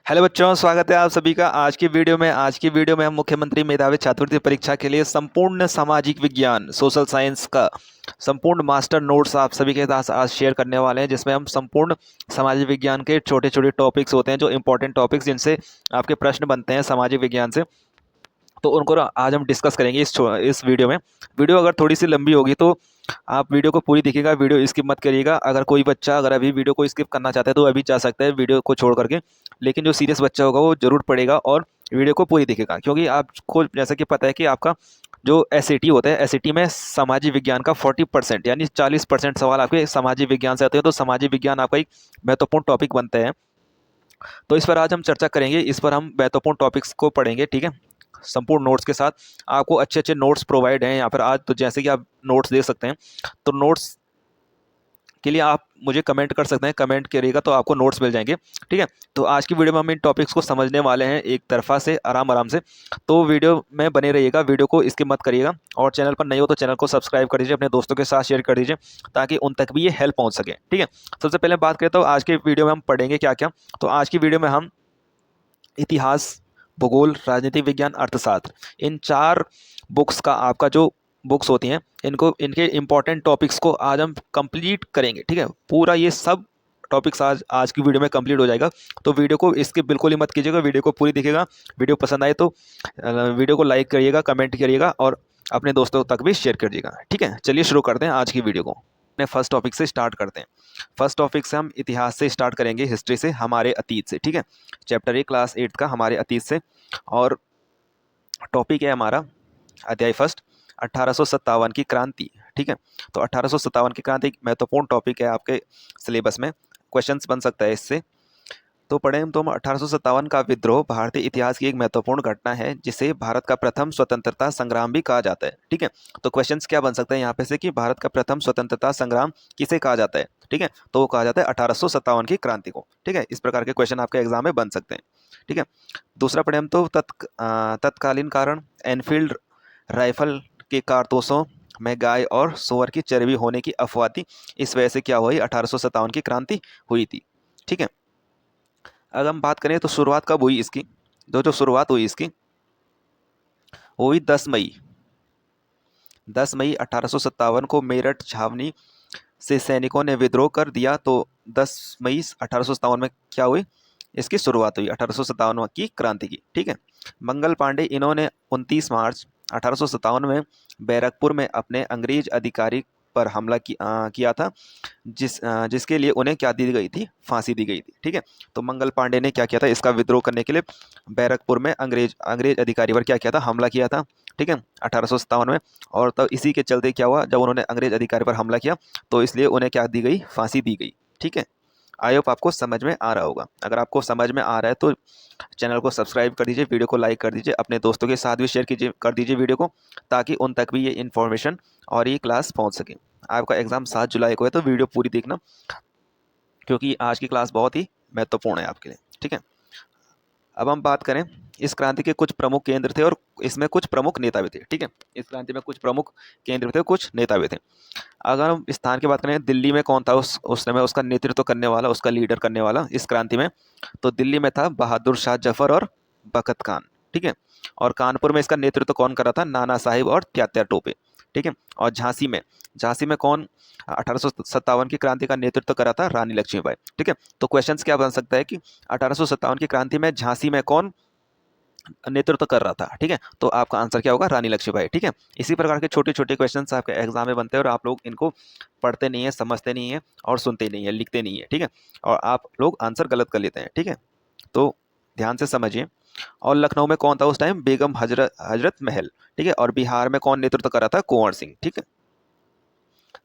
Hello बच्चों, स्वागत है आप सभी का आज की वीडियो में हम मुख्यमंत्री मेधावी छात्रवृत्ति परीक्षा के लिए संपूर्ण सामाजिक विज्ञान सोशल साइंस का संपूर्ण मास्टर नोट्स आप सभी के साथ आज शेयर करने वाले हैं, जिसमें हम संपूर्ण सामाजिक विज्ञान के छोटे छोटे टॉपिक्स होते हैं, जो इंपॉर्टेंट टॉपिक्स जिनसे आपके प्रश्न बनते हैं सामाजिक विज्ञान से। तो उनको आज हम डिस्कस करेंगे इस वीडियो में। वीडियो अगर थोड़ी सी लंबी होगी तो आप वीडियो को पूरी देखिएगा, वीडियो स्किप मत करिएगा। अगर कोई बच्चा अगर अभी वीडियो को स्किप करना चाहता है तो अभी जा सकता है वीडियो को छोड़ करके, लेकिन जो सीरियस बच्चा होगा वो जरूर पढ़ेगा और वीडियो को पूरी देखेगा, क्योंकि आपको जैसा कि पता है कि आपका जो एसएटी होता है, एसएटी में सामाजिक विज्ञान का 40% यानी 40% सवाल आपके सामाजिक विज्ञान से आते हैं। तो सामाजिक विज्ञान आपका एक महत्वपूर्ण टॉपिक बनता है। तो इस पर आज हम चर्चा करेंगे, इस पर हम महत्वपूर्ण टॉपिक्स को पढ़ेंगे, ठीक है, संपूर्ण नोट्स के साथ। आपको अच्छे अच्छे नोट्स प्रोवाइड हैं यहाँ पर आज, तो जैसे कि आप नोट्स देख सकते हैं। तो नोट्स के लिए आप मुझे कमेंट कर सकते हैं, कमेंट करिएगा तो आपको नोट्स मिल जाएंगे, ठीक है। तो आज की वीडियो में हम इन टॉपिक्स को समझने वाले हैं एक तरफा से, आराम आराम से। तो वीडियो में बने रहिएगा, वीडियो को स्किप मत करिएगा, और चैनल पर नए हो तो चैनल को सब्सक्राइब कर दीजिए, अपने दोस्तों के साथ शेयर कर दीजिए ताकि उन तक भी ये हेल्प पहुँच सके, ठीक है। सबसे पहले बात करें तो आज के वीडियो में हम पढ़ेंगे क्या क्या। तो आज की वीडियो में हम इतिहास, भूगोल, राजनीतिक विज्ञान, अर्थशास्त्र, इन चार बुक्स का आपका जो बुक्स होती हैं, इनके इंपॉर्टेंट टॉपिक्स को आज हम कंप्लीट करेंगे, ठीक है। पूरा ये सब टॉपिक्स आज आज की वीडियो में कंप्लीट हो जाएगा। तो वीडियो को इसके बिल्कुल ही मत कीजिएगा, वीडियो को पूरी देखिएगा। वीडियो पसंद आए तो वीडियो को लाइक करिएगा, कमेंट करिएगा और अपने दोस्तों तक भी शेयर करिएगा, ठीक है। चलिए शुरू करते हैं आज की वीडियो को। अपने फर्स्ट टॉपिक से स्टार्ट करते हैं। फर्स्ट टॉपिक से हम इतिहास से स्टार्ट करेंगे, हिस्ट्री से, हमारे अतीत से, ठीक है। चैप्टर 1 क्लास 8 का हमारे अतीत से, और टॉपिक है हमारा अध्याय फर्स्ट 1857 की क्रांति, ठीक है। तो 1857 की क्रांति एक महत्वपूर्ण टॉपिक है आपके सिलेबस में, क्वेश्चंस बन सकता है इससे। तो पढ़े हम तो 1857 का विद्रोह भारतीय इतिहास की एक महत्वपूर्ण घटना है, जिसे भारत का प्रथम स्वतंत्रता संग्राम भी कहा जाता है, ठीक है। तो क्वेश्चंस क्या बन सकते हैं यहाँ पे से कि भारत का प्रथम स्वतंत्रता संग्राम किसे कहा जाता है, ठीक है। तो वो कहा जाता है 1857 की क्रांति को, ठीक है। इस प्रकार के क्वेश्चन आपके एग्जाम में बन सकते हैं, ठीक है। दूसरा पढ़े हम तो तत्कालीन कारण, एनफील्ड राइफल के कारतूसों में गाय और सुअर की चर्बी होने की अफवाह थी, इस वजह से क्या हुई, 1857 की क्रांति हुई थी, ठीक है। अगर हम बात करें तो शुरुआत कब हुई इसकी, जो शुरुआत हुई इसकी वो हुई 10 मई 1857 को मेरठ छावनी से सैनिकों ने विद्रोह कर दिया। तो 10 मई 1857 में क्या हुई, इसकी शुरुआत हुई 1857 की क्रांति की, ठीक है। मंगल पांडे, इन्होंने 29 मार्च 1857 में बैरकपुर में अपने अंग्रेज अधिकारी पर हमला किया था, जिसके लिए उन्हें क्या दी गई थी, फांसी दी गई थी, ठीक है। तो मंगल पांडे ने क्या किया था, इसका विद्रोह करने के लिए बैरकपुर में अंग्रेज अधिकारी पर क्या किया था, हमला किया था, ठीक है, 1857 में। और तब इसी के चलते क्या हुआ, जब उन्होंने अंग्रेज अधिकारी पर हमला किया तो इसलिए उन्हें क्या दी गई, फांसी दी गई, ठीक है। आई होप आपको समझ में आ रहा होगा। अगर आपको समझ में आ रहा है तो चैनल को सब्सक्राइब कर दीजिए, वीडियो को लाइक कर दीजिए, अपने दोस्तों के साथ भी शेयर कर दीजिए वीडियो को, ताकि उन तक भी ये इन्फॉर्मेशन और ये क्लास पहुंच सके। आपका एग्जाम 7 जुलाई को है, तो वीडियो पूरी देखना, क्योंकि आज की क्लास बहुत ही महत्वपूर्ण है आपके लिए, ठीक है। अब हम बात करें, इस क्रांति के कुछ प्रमुख केंद्र थे और इसमें कुछ प्रमुख नेता भी थे, ठीक है। इस क्रांति में कुछ प्रमुख केंद्र थे, कुछ नेता भी थे। अगर हम स्थान की बात करें, दिल्ली में कौन था उस समय उसका नेतृत्व करने वाला, उसका लीडर करने वाला इस क्रांति में, तो दिल्ली में था बहादुर शाह जफर और बखत खान, ठीक है। और कानपुर में इसका नेतृत्व कौन कर रहा था, नाना साहिब और त्यात्या टोपे, ठीक है। और झांसी में कौन 1857 की क्रांति का नेतृत्व करा था, रानी लक्ष्मीबाई, ठीक है। तो क्वेश्चंस क्या बन सकता है कि 1857 की क्रांति में झांसी में कौन नेतृत्व कर रहा था, ठीक है। तो आपका आंसर क्या होगा, रानी लक्ष्मीबाई, ठीक है। इसी प्रकार के छोटे छोटे क्वेश्चंस आपके एग्जाम में बनते हैं और आप लोग इनको पढ़ते नहीं है, समझते नहीं है और सुनते नहीं है, लिखते नहीं है, ठीक है। और आप लोग आंसर गलत कर लेते हैं, ठीक है। तो ध्यान से समझिए। और लखनऊ में कौन था उस टाइम, बेगम हजरत महल, ठीक है। और बिहार में कौन नेतृत्व कर रहा था, कुंवर सिंह, ठीक है।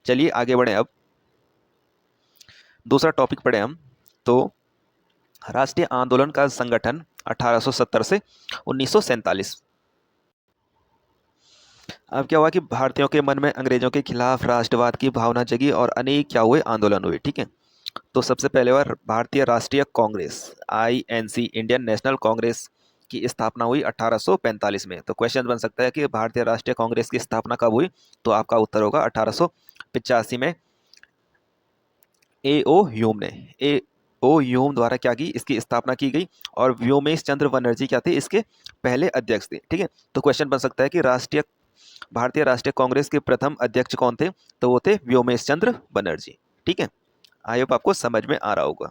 चलिए आगे बढ़े। अब दूसरा टॉपिक पढ़े हम तो राष्ट्रीय आंदोलन का संगठन 1870 से 1947। अब क्या हुआ कि भारतीयों के मन में अंग्रेजों के खिलाफ राष्ट्रवाद की भावना जगी और अनेक क्या हुए, आंदोलन हुए, ठीक है। तो सबसे पहले बार भारतीय राष्ट्रीय Congress, INC, Indian national Congress की स्थापना हुई 1845 में। तो क्वेश्चन बन सकता है कि भारतीय राष्ट्रीय कांग्रेस की स्थापना कब हुई, तो आपका उत्तर होगा 1885 में। ए ओ ह्यूम ने, ओ ह्यूम द्वारा क्या की, इसकी स्थापना की गई। और व्योमेश चंद्र बनर्जी क्या थे, इसके पहले अध्यक्ष थे। ठीक है, तो क्वेश्चन बन सकता है कि भारतीय राष्ट्रीय कांग्रेस के प्रथम अध्यक्ष कौन थे, तो वो थे व्योमेश चंद्र बनर्जी। ठीक है, आई होप आपको समझ में आ रहा होगा।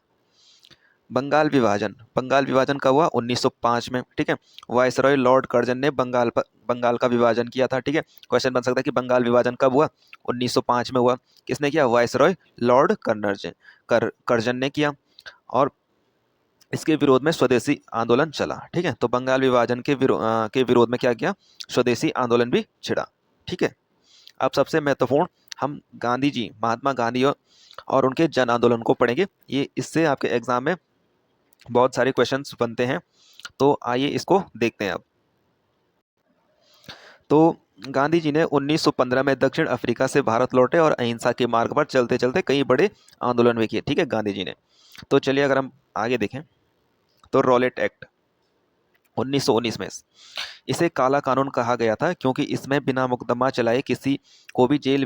बंगाल विभाजन कब हुआ, 1905 में। ठीक है, वायसरॉय लॉर्ड कर्जन ने बंगाल का विभाजन किया था। ठीक है, क्वेश्चन बन सकता है कि बंगाल विभाजन कब हुआ, 1905 में हुआ। किसने किया, वायसरॉय लॉर्ड कर्जन ने किया। और इसके विरोध में स्वदेशी आंदोलन चला। ठीक है, तो बंगाल विभाजन के विरोध में क्या किया, स्वदेशी आंदोलन भी छिड़ा। ठीक है, अब सबसे महत्वपूर्ण हम गांधी जी, महात्मा गांधी और उनके जन आंदोलन को पढ़ेंगे। ये इससे आपके एग्जाम में बहुत सारे क्वेश्चंस बनते हैं, तो आइए इसको देखते हैं अब। तो गांधी जी ने 1915 में दक्षिण अफ्रीका से भारत लौटे और अहिंसा के मार्ग पर चलते चलते कई बड़े आंदोलन भी किए। ठीक है, गांधी जी ने। तो चलिए अगर हम आगे देखें, तो रॉलेट एक्ट 1919 में इसे काला कानून कहा गया था, क्योंकि इसमें बिना मुकदमा चलाए किसी को भी जेल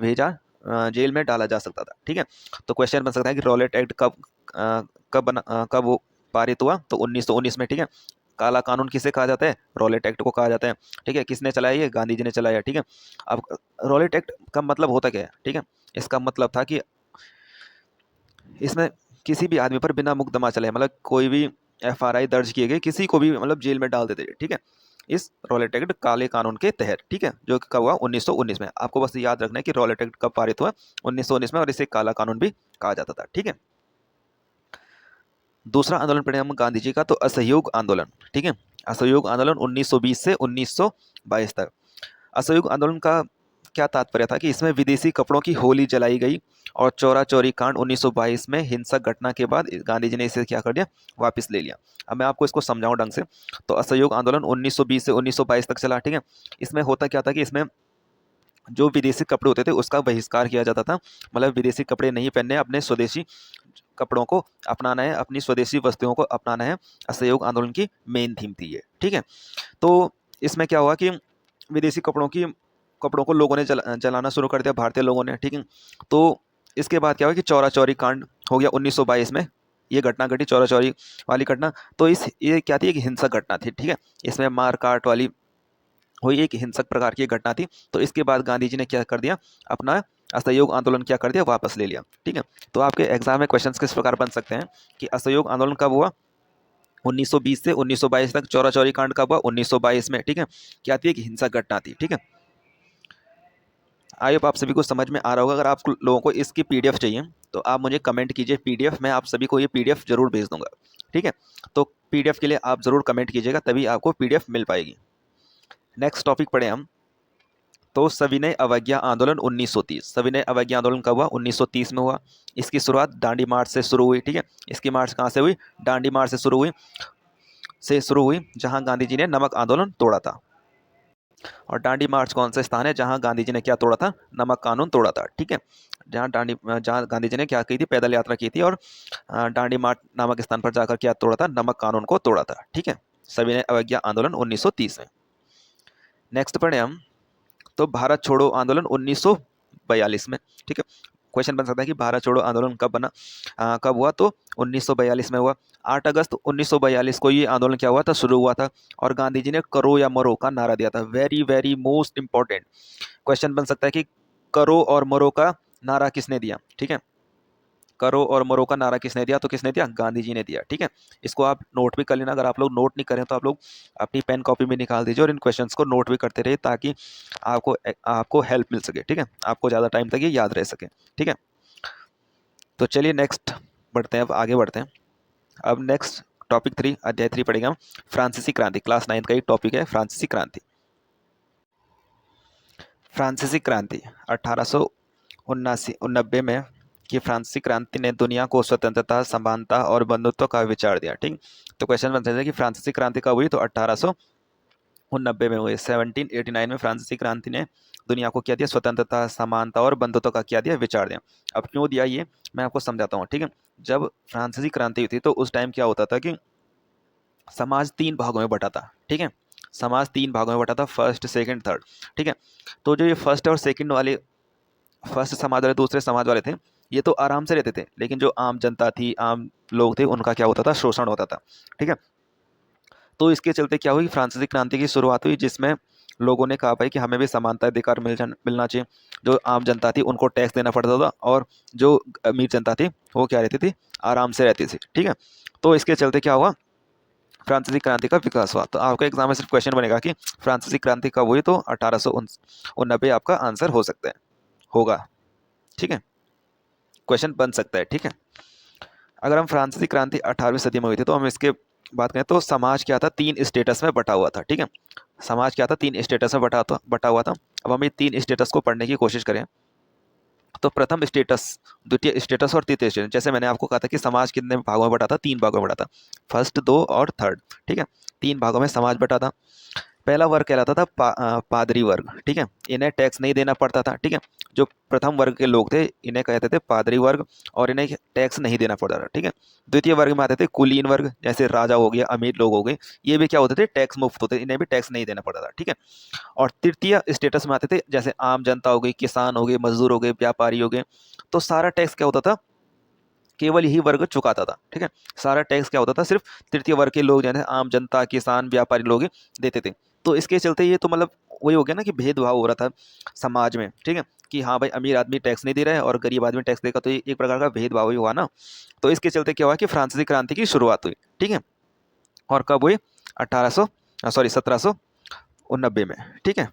में डाला जा सकता था। ठीक है, तो क्वेश्चन बन सकता है कि रॉलेट एक्ट कब वो पारित हुआ, तो 1919 में। ठीक है, काला कानून किसे कहा जाता है, रॉलेट एक्ट को कहा जाता है। ठीक है, किसने चलाया, ये गांधी जी ने चलाया। ठीक है, अब रॉलेट एक्ट का मतलब होता क्या है। ठीक है, इसका मतलब था कि इसमें किसी भी आदमी पर बिना मुकदमा चलाए, मतलब कोई भी FRI दर्ज किए गए किसी को भी मतलब जेल में डाल देते थे। ठीक है, इस रॉलेट एक्ट काले कानून के तहत। ठीक है, जो कि कब हुआ, 1919 में। आपको बस याद रखना है कि रॉलेट एक्ट कब पारित हुआ, 1919 में, और इसे काला कानून भी कहा जाता था। ठीक है, दूसरा आंदोलन पढ़े हम गांधी जी का, तो असहयोग आंदोलन। ठीक है, असहयोग आंदोलन 1920 से 1922 तक। असहयोग आंदोलन का क्या तात्पर्य था कि इसमें विदेशी कपड़ों की होली जलाई गई, और चौरा चौरी कांड 1922 में हिंसक घटना के बाद गांधी जी ने इसे क्या कर दिया, वापस ले लिया। अब मैं आपको इसको समझाऊं ढंग से। तो असहयोग आंदोलन 1920 से 1922 तक चला। ठीक है, इसमें होता क्या था कि इसमें जो विदेशी कपड़े होते थे उसका बहिष्कार किया जाता था। मतलब विदेशी कपड़े नहीं पहनने, अपने स्वदेशी कपड़ों को अपनाना है, अपनी स्वदेशी वस्तुओं को अपनाना है। असहयोग आंदोलन की मेन थीम थी ये। ठीक है, तो इसमें क्या हुआ कि विदेशी कपड़ों को लोगों ने जलाना शुरू कर दिया, भारतीय लोगों ने। ठीक है, तो इसके बाद क्या हुआ कि चौरा चौरी कांड हो गया 1922 में। ये घटना घटी, चौरा चौरी वाली घटना। तो ये क्या थी, एक हिंसक घटना थी। ठीक है, इसमें मार काट वाली हुई, एक हिंसक प्रकार की घटना थी। तो इसके बाद गांधी जी ने क्या कर दिया, अपना असहयोग आंदोलन क्या कर दिया, वापस ले लिया। ठीक है, तो आपके एग्जाम में क्वेश्चंस किस प्रकार बन सकते हैं कि असहयोग आंदोलन कब हुआ, 1920 से 1922 तक। चौरा चौरी कांड कब हुआ, 1922 में। ठीक है, क्या थी, एक हिंसक घटना थी। ठीक है, आई होप आप सभी को समझ में आ रहा होगा। अगर आप लोगों को इसकी PDF चाहिए तो आप मुझे कमेंट कीजिए PDF, मैं आप सभी को ये PDF जरूर भेज दूंगा। ठीक है, तो PDF के लिए आप जरूर कमेंट कीजिएगा, तभी आपको PDF मिल पाएगी। नेक्स्ट टॉपिक पढ़े हम, तो सविनय अवज्ञा आंदोलन 1930। सविनय अवज्ञा आंदोलन कब हुआ, 1930 में हुआ। इसकी शुरुआत दांडी मार्च से शुरू हुई। ठीक है, इसकी मार्च कहाँ से हुई, दांडी मार्च से शुरू हुई, जहां गांधी जी ने नमक आंदोलन तोड़ा था। और दांडी मार्च कौन सा स्थान है जहां गांधी जी ने क्या तोड़ा था, नमक कानून तोड़ा था। ठीक है, जहां गांधी जी ने क्या की थी, पैदल यात्रा की थी, और दांडी मार्च नामक स्थान पर जाकर क्या तोड़ा था, नमक कानून को तोड़ा था। ठीक है, सविनय अवज्ञा आंदोलन 1930 में। नेक्स्ट पढ़े हम, तो भारत छोड़ो आंदोलन 1942 में। ठीक है, क्वेश्चन बन सकता है कि भारत छोड़ो आंदोलन कब हुआ, तो 1942 में हुआ। 8 अगस्त 1942 को ये आंदोलन क्या हुआ था, शुरू हुआ था। और गांधी जी ने करो या मरो का नारा दिया था। Very very most important question बन सकता है कि करो और मरो का नारा किसने दिया। ठीक है, करो और मरो का नारा किसने दिया, तो किसने दिया, गांधी जी ने दिया। ठीक है, इसको आप नोट भी कर लेना। अगर आप लोग नोट नहीं करें तो आप लोग अपनी पेन कॉपी में निकाल दीजिए और इन क्वेश्चंस को नोट भी करते रहिए, ताकि आपको हेल्प मिल सके। ठीक है, आपको ज़्यादा टाइम तक ये याद रह सके। ठीक है, तो चलिए नेक्स्ट बढ़ते हैं, अब आगे बढ़ते हैं। अब नेक्स्ट टॉपिक 3, अध्याय 3 पढ़ेंगे हम, फ्रांसीसी क्रांति। क्लास 9 का एक टॉपिक है, फ्रांसीसी क्रांति। फ्रांसीसी क्रांति 1889 में कि फ्रांसीसी क्रांति ने दुनिया को स्वतंत्रता, समानता और बंधुत्व का विचार दिया। ठीक, तो क्वेश्चन बन सकता है कि फ्रांसीसी क्रांति कब हुई, तो 1889 में हुई। 1789 में फ्रांसीसी क्रांति ने दुनिया को क्या दिया, स्वतंत्रता, समानता और बंधुत्व का क्या दिया, विचार दिया। अब क्यों दिया ये मैं आपको समझाता हूँ। ठीक है, जब फ्रांसीसी क्रांति हुई थी तो उस टाइम क्या होता था कि समाज 3 भागों में बटा था। ठीक है, समाज 3 भागों में बटा था, फर्स्ट, सेकंड, थर्ड। ठीक है, तो जो ये फर्स्ट समाज वाले, दूसरे समाज वाले थे, ये तो आराम से रहते थे, लेकिन जो आम जनता थी, आम लोग थे, उनका क्या होता था, शोषण होता था। ठीक है, तो इसके चलते क्या हुई, फ्रांसीसी क्रांति की शुरुआत हुई, जिसमें लोगों ने कहा भाई कि हमें भी समानता अधिकार मिलना चाहिए। जो आम जनता थी उनको टैक्स देना पड़ता था, और जो अमीर जनता थी वो क्या रहती थी, आराम से रहती थी। ठीक है, तो इसके चलते क्या हुआ, फ्रांसीसी क्रांति का विकास हुआ। तो आपका एग्जाम में सिर्फ क्वेश्चन बनेगा कि फ्रांसीसी क्रांति कब हुई, तो 1889 आपका आंसर हो सकता है, होगा। ठीक है, क्वेश्चन बन सकता है। ठीक है, अगर हम फ्रांसीसी क्रांति 18वीं सदी में हुई थी, तो हम इसके बात करें तो समाज क्या था, 3 स्टेटस में बटा हुआ था। ठीक है, समाज क्या था, 3 स्टेटस में बटा हुआ था। अब हम ये 3 स्टेटस को पढ़ने की कोशिश करें, तो प्रथम स्टेटस, द्वितीय स्टेटस और तृतीय स्टेटस, जैसे मैंने आपको कहा था कि समाज कितने भागों में बटा था, 3 भागों में बटा था, फर्स्ट, 2 और थर्ड। ठीक है, 3 भागों में समाज बटा था। पहला वर्ग कहलाता था पादरी वर्ग। ठीक है, इन्हें टैक्स नहीं देना पड़ता था। ठीक है, जो प्रथम वर्ग के लोग थे इन्हें कहते थे पादरी वर्ग, और इन्हें टैक्स नहीं देना पड़ता था। ठीक है, द्वितीय वर्ग में आते थे कुलीन वर्ग, जैसे राजा हो गया, अमीर लोग हो गए, ये भी क्या होते थे, टैक्स मुक्त होते, इन्हें भी टैक्स नहीं देना पड़ता था। ठीक है, और तृतीय स्टेटस में आते थे, जैसे आम जनता हो गई, किसान हो गए, मजदूर हो गए, व्यापारी हो गए, तो सारा टैक्स क्या होता था, केवल यही वर्ग चुकाता था। ठीक है, सारा टैक्स क्या होता था, सिर्फ तृतीय वर्ग के लोग, जैसे आम जनता, किसान, व्यापारी लोग देते थे। तो इसके चलते ये तो मतलब वही हो गया ना कि भेदभाव हो रहा था समाज में। ठीक है, कि हाँ भाई अमीर आदमी टैक्स नहीं दे रहा है और गरीब आदमी टैक्स देगा, तो ये एक प्रकार का भेदभाव ही हुआ ना। तो इसके चलते क्या हुआ कि फ्रांसीसी क्रांति की शुरुआत हुई। ठीक है, और कब हुई, 1789 में। ठीक है,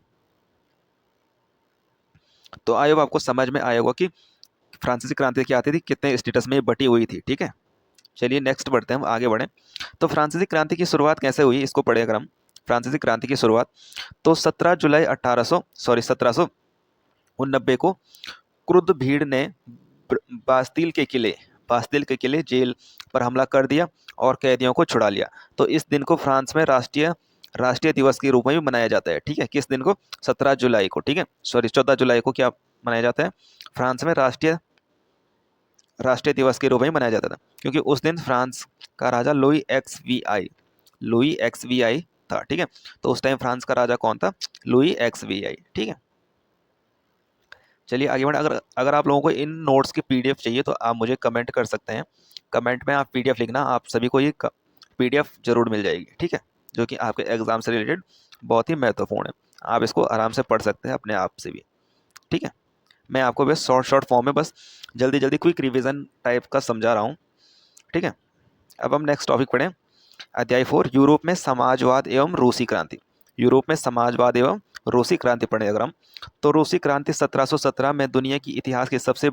तो आयोग आपको समझ में आया होगा कि फ्रांसीसी क्रांति क्या आती थी, कितने स्टेटस में बटी हुई थी। ठीक है, चलिए नेक्स्ट बढ़ते हैं, हम आगे बढ़ें। तो फ्रांसीसी क्रांति की शुरुआत कैसे हुई, इसको पढ़े अगर हम। फ्रांसीसी क्रांति की शुरुआत तो 17 जुलाई 1789 को क्रुद्ध भीड़ ने बास्तिल के किले जेल पर हमला कर दिया और कैदियों को छुड़ा लिया। तो इस दिन को फ्रांस में राष्ट्रीय राष्ट्रीय दिवस के रूप में भी मनाया जाता है। ठीक है, किस दिन को, 17 जुलाई को। ठीक है, 14 जुलाई को क्या मनाया जाता है, फ्रांस में राष्ट्रीय दिवस के रूप में मनाया जाता था, क्योंकि उस दिन फ्रांस का राजा लुई एक्स वी आई था। ठीक है, तो उस टाइम फ्रांस का राजा कौन था, लुई एक्स वी आई। ठीक है, चलिए आगे बढ़े। अगर अगर आप लोगों को इन नोट्स की पीडीएफ चाहिए तो आप मुझे कमेंट कर सकते हैं। कमेंट में आप पीडीएफ लिखना, आप सभी को ये पीडीएफ जरूर मिल जाएगी। ठीक है, जो कि आपके एग्जाम से रिलेटेड बहुत ही महत्वपूर्ण है, आप इसको आराम से पढ़ सकते हैं अपने आप से भी। ठीक है, मैं आपको बस शॉर्ट फॉर्म में बस जल्दी जल्दी क्विक रिवीजन टाइप का समझा रहा हूँ। ठीक है, अब हम नेक्स्ट टॉपिक पढ़ें। अध्याय 4, यूरोप में समाजवाद एवं रूसी क्रांति। यूरोप में समाजवाद एवं रूसी क्रांति पढ़ें अगर हम, तो रूसी क्रांति 1717 में दुनिया की इतिहास की सबसे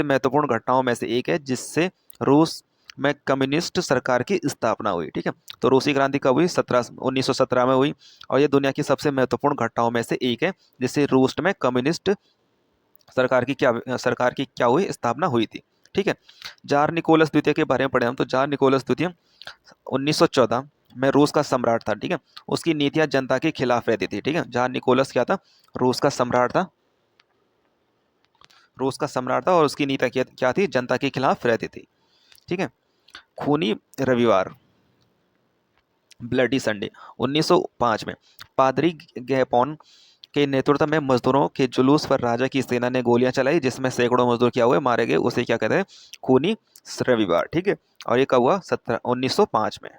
महत्वपूर्ण घटनाओं में से एक है, जिससे रूस में कम्युनिस्ट सरकार की स्थापना हुई। ठीक है, तो रूसी क्रांति कब हुई, 1917 में हुई, और ये दुनिया की सबसे महत्वपूर्ण घटनाओं में से एक है, जिससे रूस में कम्युनिस्ट सरकार की क्या हुई, स्थापना हुई थी। ठीक है, जार निकोलस द्वितीय के बारे में पढ़े हम, तो जार निकोलस द्वितीय 1914 में रूस का सम्राट था। ठीक है, उसकी नीतियां जनता के खिलाफ रहती थी। ठीक है, जार निकोलस क्या था, रूस का सम्राट था। और उसकी नीतियां क्या थी, जनता के खिलाफ रहती थी। ठीक है, खूनी रविवार, ब्लडी संडे 1905 में पादरी गैपोन के नेतृत्व में मजदूरों के जुलूस पर राजा की सेना ने गोलियां चलाई, जिसमें सैकड़ों मजदूर क्या हुए, मारे गए। उसे क्या कहते हैं, खूनी रविवार। ठीक है, और ये कब हुआ, 1905 में।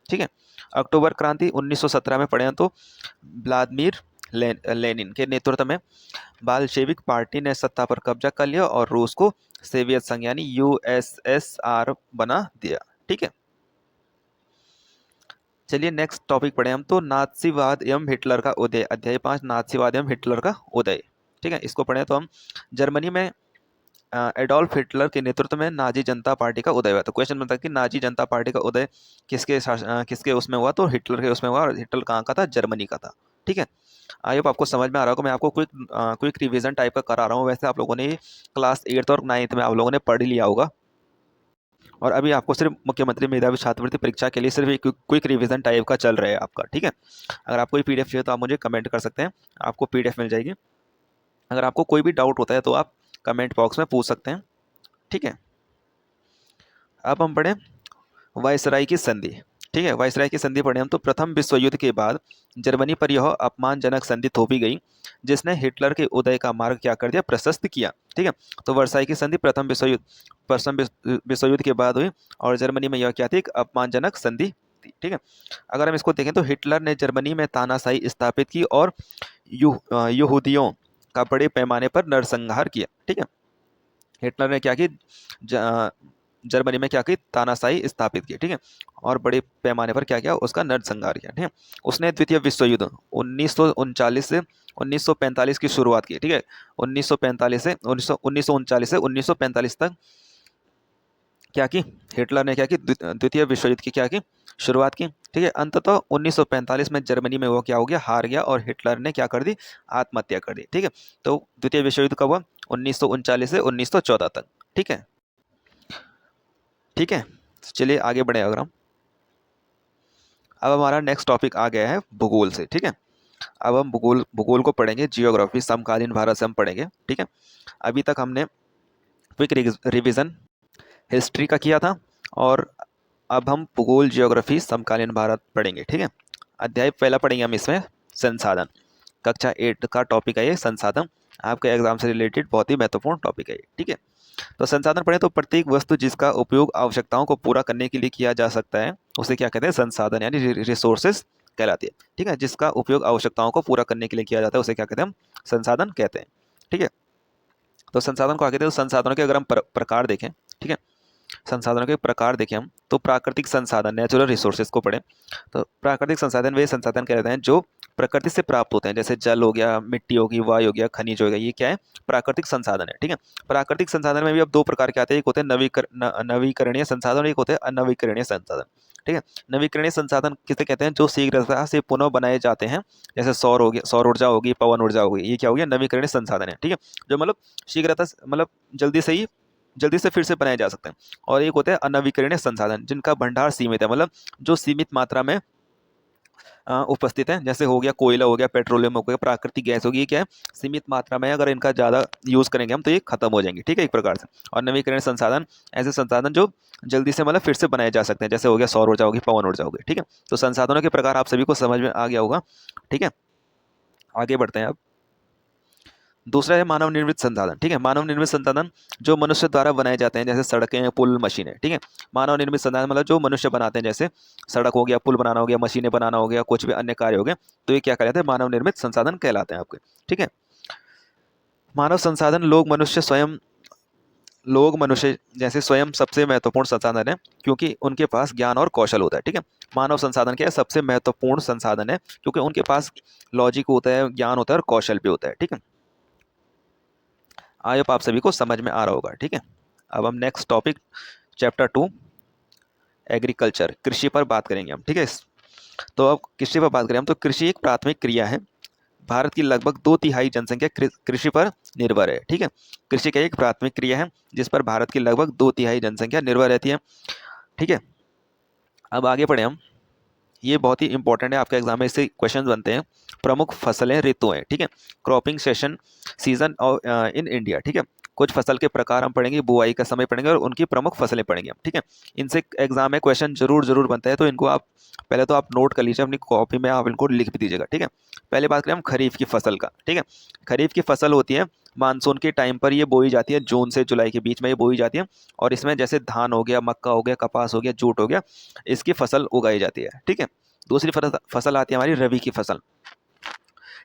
ठीक है, अक्टूबर क्रांति 1917 में पढ़े हैं, तो व्लादिमीर लेनिन के नेतृत्व में बाल्शेविक पार्टी ने सत्ता पर कब्जा कर लिया और रूस को सोवियत संघ यानी यूएसएसआर बना दिया। ठीक है, चलिए नेक्स्ट टॉपिक पढ़े हम, तो नाथसीवाद एवं हिटलर का उदय। अध्याय 5, नाथसीवाद एवं हिटलर का उदय। ठीक है, इसको पढ़े तो हम, जर्मनी में एडोल्फ हिटलर के नेतृत्व में नाजी जनता पार्टी का उदय हुआ। तो क्वेश्चन बनता है कि नाजी जनता पार्टी का उदय किसके उसमें हुआ, तो हिटलर के उसमें हुआ, और हिटलर कहाँ का था, जर्मनी का था। ठीक है, आई होप आपको समझ में आ रहा होगा। मैं आपको क्विक रिवीजन टाइप का करा रहा हूँ। वैसे आप लोगों ने क्लास 8th और 9th में आप लोगों ने पढ़ लिया होगा, और अभी आपको सिर्फ मुख्यमंत्री मेधावी छात्रवृत्ति परीक्षा के लिए सिर्फ एक क्विक रिवीजन टाइप का चल रहा है आपका। ठीक है, अगर आपको ये पीडीएफ चाहिए तो आप मुझे कमेंट कर सकते हैं, आपको पीडीएफ मिल जाएगी। अगर आपको कोई भी डाउट होता है तो आप कमेंट बॉक्स में पूछ सकते हैं। ठीक है, अब हम पढ़ें वायसराय की संधि। ठीक है, वायसराय की संधि पढ़े हम तो प्रथम विश्व युद्ध के बाद जर्मनी पर यह अपमानजनक संधि थोपी गई जिसने हिटलर के उदय का मार्ग क्या कर दिया, प्रशस्त किया। ठीक है, तो वर्साई की संधि प्रथम विश्व युद्ध के बाद हुई और जर्मनी में यह क्या थी, एक अपमानजनक संधि थी। ठीक है, अगर हम इसको देखें तो हिटलर ने जर्मनी में तानाशाही स्थापित की और यहूदियों का बड़े पैमाने पर नरसंहार किया। ठीक है, हिटलर ने क्या की, जर्मनी में क्या की, तानाशाही स्थापित की। ठीक है, और बड़े पैमाने पर क्या किया, उसका नरसंहार किया। ठीक है, उसने द्वितीय विश्व युद्ध 1939 से 1945 की शुरुआत की। ठीक है, 1945 से 1939 से 1945 तक क्या की, हिटलर ने क्या की, द्वितीय विश्व युद्ध की क्या की, शुरुआत की। ठीक है, अंततः 1945 में जर्मनी में वो क्या हो गया, हार गया और हिटलर ने क्या कर दी, आत्महत्या कर दी। ठीक है, तो द्वितीय विश्व युद्ध कब हुआ, 1939 से 1914 तक। ठीक है, ठीक है, चलिए आगे बढ़े। अगर हम अब हमारा नेक्स्ट टॉपिक आ गया है भूगोल से। ठीक है, अब हम भूगोल भूगोल को पढ़ेंगे, जियोग्राफी समकालीन भारत से हम पढ़ेंगे। ठीक है, अभी तक हमने क्विक रिवीजन हिस्ट्री का किया था और अब हम भूगोल जियोग्राफी समकालीन भारत पढ़ेंगे। ठीक है, अध्याय पहला पढ़ेंगे हम इसमें संसाधन। कक्षा 8 का टॉपिक है ये संसाधन, आपके एग्जाम से रिलेटेड बहुत ही महत्वपूर्ण टॉपिक है ये। ठीक है, तो संसाधन पढ़े तो प्रत्येक वस्तु जिसका उपयोग आवश्यकताओं को पूरा करने के लिए किया जा सकता है उसे क्या कहते हैं, संसाधन यानी रिसोर्सेज कहलाती है। ठीक है, जिसका उपयोग आवश्यकताओं को पूरा करने के लिए किया जाता है उसे क्या कहते हैं, हम संसाधन कहते हैं। ठीक है, तो संसाधन को आगे देखो, संसाधनों के अगर हम प्रकार देखें, ठीक है, संसाधनों के प्रकार देखें हम तो प्राकृतिक संसाधन, नेचुरल रिसोर्सेज को पढ़ें तो प्राकृतिक संसाधन वे संसाधन कहते हैं जो प्रकृति से प्राप्त होते हैं, जैसे जल हो गया, मिट्टी होगी, वायु हो गया, खनिज हो गया, ये क्या है, प्राकृतिक संसाधन है। ठीक है, प्राकृतिक संसाधन में भी अब दो प्रकार के आते हैं, एक होते हैं नवीकरणीय संसाधन और एक होते हैं अनवीकरणीय संसाधन। ठीक है, नवीकरणीय संसाधन किसे कहते हैं, जो शीघ्रता से पुनः बनाए जाते हैं, जैसे सौर हो गया, सौर ऊर्जा होगी, पवन ऊर्जा होगी, ये क्या हो गया, नवीकरणीय संसाधन है। ठीक है, जो मतलब शीघ्रता मतलब जल्दी से फिर से बनाए जा सकते हैं। और एक होते हैं अनवीकरणीय संसाधन जिनका भंडार सीमित है, मतलब जो सीमित मात्रा में उपस्थित है, जैसे हो गया कोयला हो गया, पेट्रोलियम हो गया, प्राकृतिक गैस होगी, ये क्या है, सीमित मात्रा में, अगर इनका ज़्यादा यूज़ करेंगे हम तो ये खत्म हो जाएंगे। ठीक है, एक प्रकार से। और नवीकरणीय संसाधन ऐसे संसाधन जो जल्दी से मतलब फिर से बनाए जा सकते हैं, जैसे हो गया सौर ऊर्जा होगी, पवन ऊर्जा होगी। ठीक है, तो संसाधनों के प्रकार आप सभी को समझ में आ गया होगा। ठीक है, आगे बढ़ते हैं अब। दूसरा है मानव निर्मित संसाधन। ठीक है, मानव निर्मित संसाधन जो मनुष्य द्वारा बनाए जाते हैं, जैसे सड़कें, पुल, मशीनें। ठीक है, मानव निर्मित संसाधन मतलब जो मनुष्य बनाते हैं, जैसे सड़क हो गया, पुल बनाना हो गया, मशीनें बनाना हो गया, कुछ भी अन्य कार्य हो गए, तो ये क्या कहलाते हैं, मानव निर्मित संसाधन कहलाते हैं आपके। ठीक है, मानव संसाधन लोग मनुष्य जैसे स्वयं सबसे महत्वपूर्ण संसाधन है क्योंकि उनके पास ज्ञान और कौशल होता है। ठीक है, मानव संसाधन क्या है, सबसे महत्वपूर्ण संसाधन है क्योंकि उनके पास लॉजिक होता है, ज्ञान होता है और कौशल भी होता है। ठीक है, आई होप आप सभी को समझ में आ रहा होगा। ठीक है, अब हम नेक्स्ट टॉपिक चैप्टर 2 एग्रीकल्चर, कृषि पर बात करेंगे हम। ठीक है, तो अब कृषि पर बात करें हम तो कृषि एक प्राथमिक क्रिया है। भारत की लगभग 2/3 जनसंख्या कृषि पर निर्भर है। ठीक है, कृषि का एक प्राथमिक क्रिया है जिस पर भारत की लगभग 2/3 जनसंख्या निर्भर रहती है। ठीक है, अब आगे बढ़े हम। ये बहुत ही इंपॉर्टेंट है, आपके एग्जाम में इससे क्वेश्चन बनते हैं। प्रमुख फसलें, ऋतुएं। ठीक है, क्रॉपिंग सीजन इन इंडिया। ठीक है, कुछ फसल के प्रकार हम पढ़ेंगे, बुआई का समय पढ़ेंगे और उनकी प्रमुख फसलें पढ़ेंगे हम। ठीक है, इनसे एग्जाम में क्वेश्चन जरूर बनता है, तो इनको आप पहले तो आप नोट कर लीजिए अपनी कॉपी में, आप इनको लिख भी दीजिएगा। ठीक है, पहले बात करें हम खरीफ की फसल का। ठीक है, खरीफ की फसल होती है मानसून के टाइम पर, ये बोई जाती है, जून से जुलाई के बीच में ये बोई जाती है और इसमें जैसे धान हो गया, मक्का हो गया, कपास हो गया, जूट हो गया, इसकी फसल उगाई जाती है। ठीक है, दूसरी फसल आती है हमारी रबी की फसल।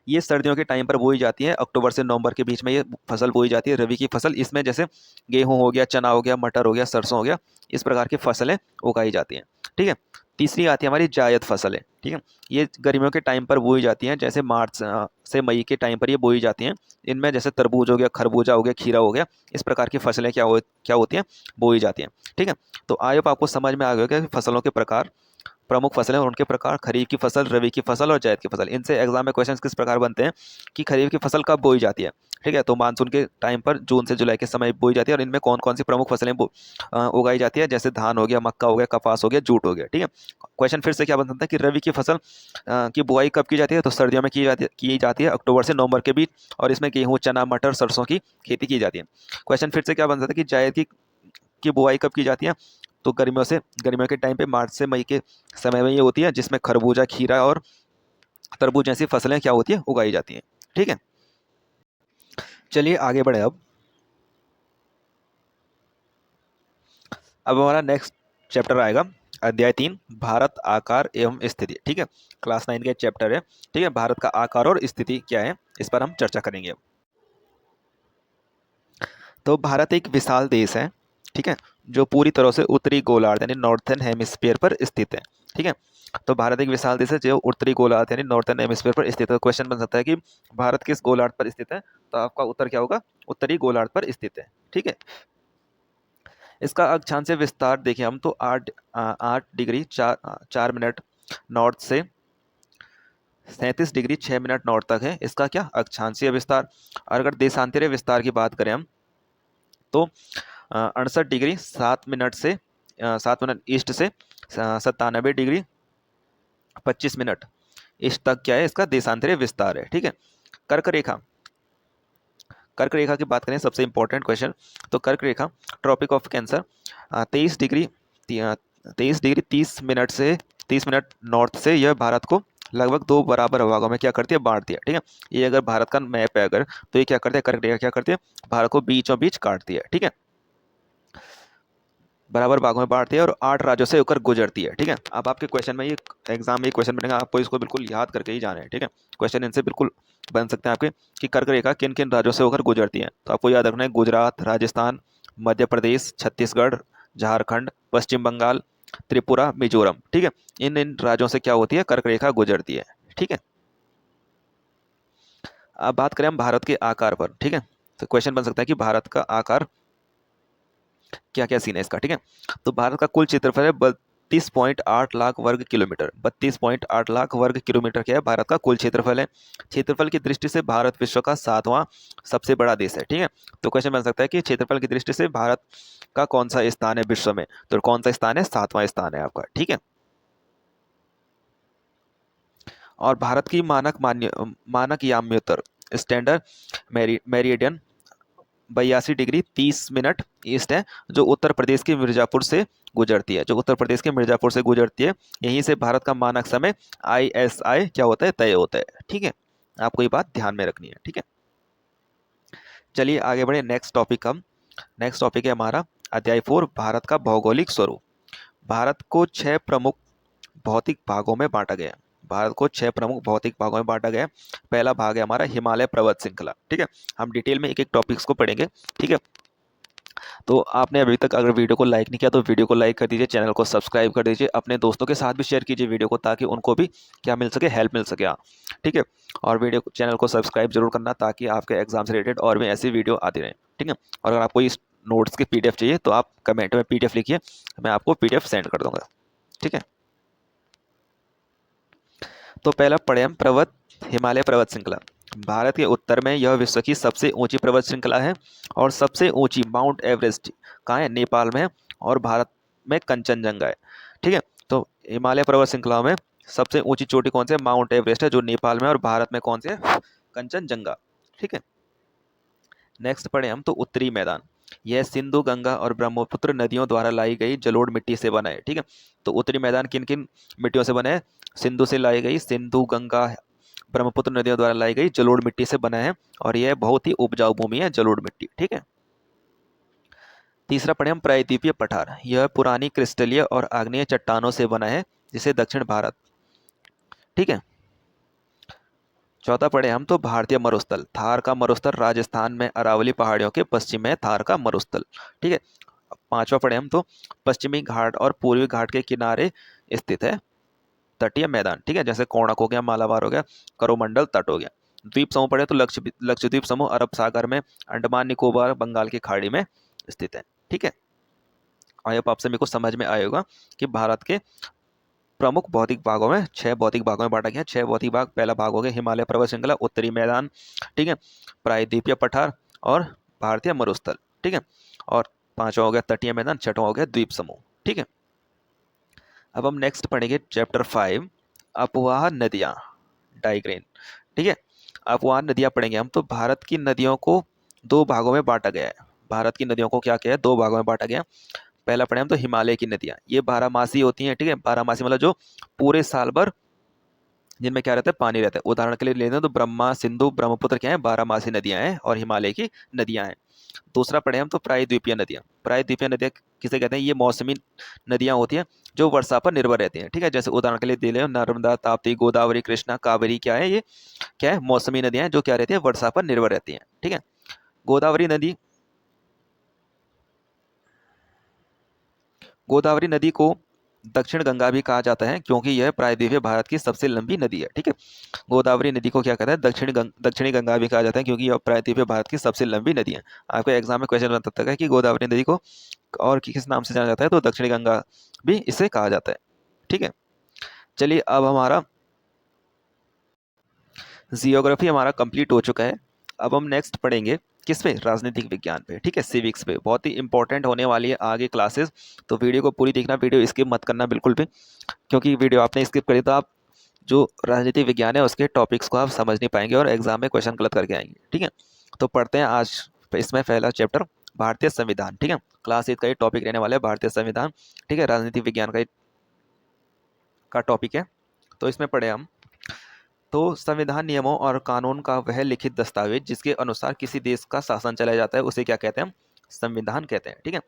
ये सर्दियों के टाइम पर बोई जाती है, अक्टूबर से नवंबर के बीच में ये फसल बोई जाती है, रबी की फसल। इसमें जैसे गेहूं हो गया, चना हो गया, मटर हो गया, सरसों हो गया, इस प्रकार की फसलें उगाई जाती हैं। ठीक है, तीसरी आती है हमारी जायद फसलें। ठीक है, ये गर्मियों के टाइम पर बोई जाती हैं, जैसे मार्च से मई के टाइम पर ये बोई जाती हैं। इनमें जैसे तरबूज हो गया, खरबूजा हो गया, खीरा हो गया, इस प्रकार की फसलें क्या होती हैं, बोई जाती हैं। ठीक है, तो आई होप आपको समझ में आ गया कि फसलों के प्रकार, प्रमुख फसलें और उनके प्रकार, खरीफ की फसल, रबी की फसल और जायद की फसल। इनसे एग्जाम में क्वेश्चंस किस प्रकार बनते हैं कि खरीफ की फसल कब बोई जाती है। ठीक है, तो मानसून के टाइम पर जून से जुलाई के समय बोई जाती है और इनमें कौन कौन सी प्रमुख फसलें उगाई जाती है, जैसे धान हो गया, मक्का हो गया, कपास हो गया, जूट हो गया। ठीक है, क्वेश्चन फिर से क्या बन सकता है कि रबी की फसल की बुआई कब की जाती है, तो सर्दियों में की जाती है अक्टूबर से नवंबर के बीच, और इसमें गेहूँ, चना, मटर, सरसों की खेती की जाती है। क्वेश्चन फिर से क्या बन सकता है कि जायद की बुआई कब की जाती है, तो गर्मियों के टाइम पे मार्च से मई के समय में ये होती है, जिसमें खरबूजा, खीरा और तरबूज जैसी फसलें क्या होती है, उगाई जाती हैं। ठीक है, चलिए आगे बढ़े। अब हमारा नेक्स्ट चैप्टर आएगा, अध्याय 3, भारत आकार एवं स्थिति। ठीक है, क्लास 9 का चैप्टर है। ठीक है, भारत का आकार और स्थिति क्या है, इस पर हम चर्चा करेंगे अब। तो भारत एक विशाल देश है। ठीक है, जो पूरी तरह से उत्तरी गोलार्ध यानी नॉर्थन हेमिस्फीयर पर स्थित है। ठीक है, तो भारत एक विशाल देश है जो उत्तरी गोलार्ध यानी नॉर्थन हेमिस्फीयर पर स्थित है। क्वेश्चन बन सकता है कि भारत किस गोलार्ध पर स्थित है, तो आपका उत्तर क्या होगा, उत्तरी गोलार्ध पर स्थित है। ठीक है, इसका अक्षांशीय विस्तार देखें हम तो 8 डिग्री 4 मिनट नॉर्थ से 37 डिग्री 6 मिनट नॉर्थ तक है इसका क्या, अक्षांशीय विस्तार। और अगर देशांतरीय विस्तार की बात करें हम तो 68 डिग्री 7 मिनट से 7 मिनट ईस्ट से 97 डिग्री 25 मिनट ईस्ट तक क्या है, इसका देशांतरीय विस्तार है। ठीक है, कर्क रेखा, कर्क रेखा की बात करें, सबसे इंपॉर्टेंट क्वेश्चन। तो कर्क रेखा tropic of cancer 23 degree 30 minute से 30 मिनट नॉर्थ से यह भारत को लगभग 2 बराबर भागों में क्या करती है, बांटती है। ठीक है, ये अगर भारत का मैप है अगर, तो ये क्या करते हैं, कर्क रेखा क्या करती है, भारत को बीचों बीच काटती है। ठीक है, बराबर भागों में बांटती है और 8 राज्यों से होकर गुजरती है। ठीक है, अब आपके क्वेश्चन में ये एग्जाम में क्वेश्चन बनेगा, आपको इसको बिल्कुल याद करके ही जाना है। ठीक है, क्वेश्चन इनसे बिल्कुल बन सकते हैं आपके कि कर्क रेखा किन किन राज्यों से होकर गुजरती है, तो आपको याद रखना है गुजरात, राजस्थान, मध्य प्रदेश, छत्तीसगढ़, झारखंड, पश्चिम बंगाल, त्रिपुरा, मिजोरम। ठीक है, इन इन राज्यों से क्या होती है, कर्क रेखा गुजरती है। ठीक है, अब बात करें हम भारत के आकार पर। ठीक है, तो क्वेश्चन बन सकता है कि भारत का आकार क्या क्या सीन है इसका। ठीक है, तो भारत का कुल क्षेत्रफल है 32.8 लाख वर्ग किलोमीटर। 32.8 लाख वर्ग किलोमीटर क्या है, भारत का कुल क्षेत्रफल है। क्षेत्रफल की दृष्टि से भारत विश्व का 7वां सबसे बड़ा देश है। ठीक है, तो क्वेश्चन बन सकता है कि क्षेत्रफल की दृष्टि से भारत का कौन सा स्थान है विश्व में, तो कौन सा स्थान है, 7वां स्थान है आपका। ठीक है, और भारत की मानक याम्योत्तर standard meridian 82 degree 30 minute east है, जो उत्तर प्रदेश के मिर्जापुर से गुजरती है, जो उत्तर प्रदेश के मिर्जापुर से गुजरती है। यहीं से भारत का मानक समय ISI क्या होता है, तय होता है। ठीक है, आपको ये बात ध्यान में रखनी है। ठीक है, चलिए आगे बढ़े। नेक्स्ट टॉपिक है हमारा अध्याय 4, भारत का भौगोलिक स्वरूप। भारत को 6 प्रमुख भौतिक भागों में बांटा गया है। भारत को 6 प्रमुख भौतिक भागों में बांटा गया है। पहला भाग है हमारा हिमालय पर्वत श्रृंखला। ठीक है, हम डिटेल में एक एक टॉपिक्स को पढ़ेंगे। ठीक है, तो आपने अभी तक अगर वीडियो को लाइक नहीं किया तो वीडियो को लाइक कर दीजिए, चैनल को सब्सक्राइब कर दीजिए, अपने दोस्तों के साथ भी शेयर कीजिए वीडियो को, ताकि उनको भी क्या मिल सके, हेल्प मिल सके। हाँ, ठीक है, और चैनल को सब्सक्राइब जरूर करना, ताकि आपके एग्जाम से रिलेटेड और भी ऐसी वीडियो आती रहे। ठीक है, और अगर आपको इस नोट्स की PDF चाहिए तो आप कमेंट में PDF लिखिए, मैं आपको PDF सेंड कर दूंगा। ठीक है, तो पहला पढ़े हम हिमालय पर्वत श्रृंखला। भारत के उत्तर में यह विश्व की सबसे ऊंची पर्वत श्रृंखला है, और सबसे ऊंची माउंट एवरेस्ट कहाँ है, नेपाल में है, और भारत में कंचनजंगा है। ठीक है, तो हिमालय पर्वत श्रृंखला में सबसे ऊंची चोटी कौन सी है, माउंट एवरेस्ट है, जो नेपाल में है, और भारत में कौन से है, कंचनजंगा। ठीक है, नेक्स्ट पढ़े हम तो उत्तरी मैदान। यह सिंधु, गंगा और ब्रह्मपुत्र नदियों द्वारा लाई गई जलोढ़ मिट्टी से बना है। ठीक है, तो उत्तरी मैदान किन किन मिट्टियों से बना है, सिंधु गंगा ब्रह्मपुत्र नदियों द्वारा लाई गई जलोढ़ मिट्टी से बना है, और यह बहुत ही उपजाऊ भूमि है, जलोढ़ मिट्टी। ठीक है, तीसरा पढ़े हम प्रायद्वीपीय पठार। यह पुरानी क्रिस्टलीय और आग्नेय चट्टानों से बना है, जिसे दक्षिण भारत। ठीक है, चौथा पढ़े हम तो भारतीय मरुस्थल। थार का मरुस्थल राजस्थान में अरावली पहाड़ियों के पश्चिम में थार का मरुस्थल। ठीक है, पांचवा पढ़े हम तो पश्चिमी घाट और पूर्वी घाट के किनारे स्थित है तटीय मैदान। ठीक है, जैसे कोणार्क हो गया, मालाबार हो गया, करोमंडल तट हो गया। द्वीप समूह पढ़े तो लक्षद्वीप समूह अरब सागर में, अंडमान निकोबार बंगाल की खाड़ी में स्थित है। ठीक है, आई होप आपसे मेरे को समझ में आएगा कि भारत के प्रमुख भौतिक भागों में 6 भौतिक भागों में बांटा गया है। 6 भौतिक भाग, पहला भाग हो गया हिमालय पर्वत श्रृंखला, उत्तरी मैदान। ठीक है, प्रायद्वीपीय पठार और भारतीय मरुस्थल। ठीक है, और पांचवा हो गया तटीय मैदान, छठवां हो गया द्वीप समूह। ठीक है, अब हम नेक्स्ट पढ़ेंगे चैप्टर 5, अपवाह नदियां, डाइग्रेन। ठीक है, अपवाह नदियां पढ़ेंगे हम तो भारत की नदियों को 2 भागों में बांटा गया है। भारत की नदियों को क्या किया है, 2 भागों में बांटा गया। पहला पढ़े हम तो हिमालय की नदियां, ये बारहमासी होती हैं, ठीक है। बारहमासी मतलब जो पूरे साल भर जिनमें क्या रहता है, पानी रहता है। उदाहरण के लिए लेते हैं तो ब्रह्मा, सिंधु, ब्रह्मपुत्र क्या है, बारहमासी नदियां हैं और हिमालय की नदियां हैं। दूसरा पढ़े हम तो प्रायद्वीपीय नदियां। प्रायद्वीपीय नदियां किसे कहते हैं, ये मौसमी नदियां होती हैं जो वर्षा पर निर्भर रहती हैं, ठीक है। जैसे उदाहरण के लिए दे ले नर्मदा, ताप्ती, गोदावरी, कृष्णा, कावेरी, क्या है ये, क्या है, मौसमी नदियां हैं जो क्या रहती है, वर्षा पर निर्भर रहती हैं, ठीक है। गोदावरी नदी, गोदावरी नदी को दक्षिण गंगा भी कहा जाता है क्योंकि यह प्रायद्वीपीय भारत की सबसे लंबी नदी है, ठीक है। गोदावरी नदी को क्या कहता है, दक्षिणी गंगा भी कहा जाता है क्योंकि यह प्रायद्वीपीय भारत की सबसे लंबी नदी है। आपको एग्जाम में क्वेश्चन बन सकता है कि गोदावरी नदी को और किस नाम से जाना जाता है, तो दक्षिणी गंगा भी इसे कहा जाता है, ठीक है। चलिए अब हमारा जियोग्राफी हमारा कंप्लीट हो चुका है। अब हम नेक्स्ट पढ़ेंगे किस पे, राजनीतिक विज्ञान पे, ठीक है, सिविक्स पे। बहुत ही इंपॉर्टेंट होने वाली है आगे क्लासेस, तो वीडियो को पूरी देखना, वीडियो स्किप मत करना बिल्कुल भी, क्योंकि वीडियो आपने स्किप करी तो आप जो राजनीतिक विज्ञान है उसके टॉपिक्स को आप समझ नहीं पाएंगे और एग्जाम में क्वेश्चन गलत करके आएंगे, ठीक है। तो पढ़ते हैं आज इसमें पहला चैप्टर भारतीय संविधान, ठीक है। क्लास 8 का ये टॉपिक रहने वाला है भारतीय संविधान, ठीक है, राजनीतिक विज्ञान का टॉपिक है। तो इसमें पढ़े हम तो संविधान नियमों और कानून का वह लिखित दस्तावेज जिसके अनुसार किसी देश का शासन चलाया जाता है उसे क्या कहते हैं हम, संविधान कहते हैं, ठीक है।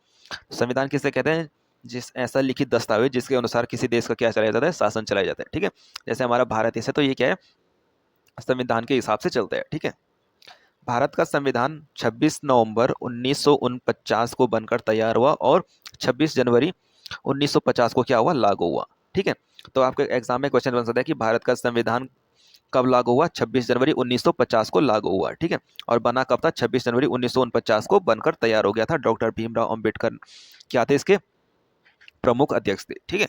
संविधान किसे कहते हैं, जिस ऐसा लिखित दस्तावेज जिसके अनुसार किसी देश का क्या चलाया जाता है, शासन चलाया जाता है, ठीक है। जैसे हमारा भारत देश है तो ये क्या है, संविधान के हिसाब से चलता है, ठीक है। भारत का संविधान 26 नवंबर 1949 को बनकर तैयार हुआ और 26 जनवरी 1950 को क्या हुआ, लागू हुआ, ठीक है। तो आपके एग्जाम में क्वेश्चन बन सकता है कि भारत का संविधान कब लागू हुआ, 26 जनवरी 1950 को लागू हुआ, ठीक है। और बना कब था, 26 जनवरी 1949 को बनकर तैयार हो गया था। डॉक्टर भीमराव अंबेडकर क्या थे, इसके प्रमुख अध्यक्ष थे, ठीक है।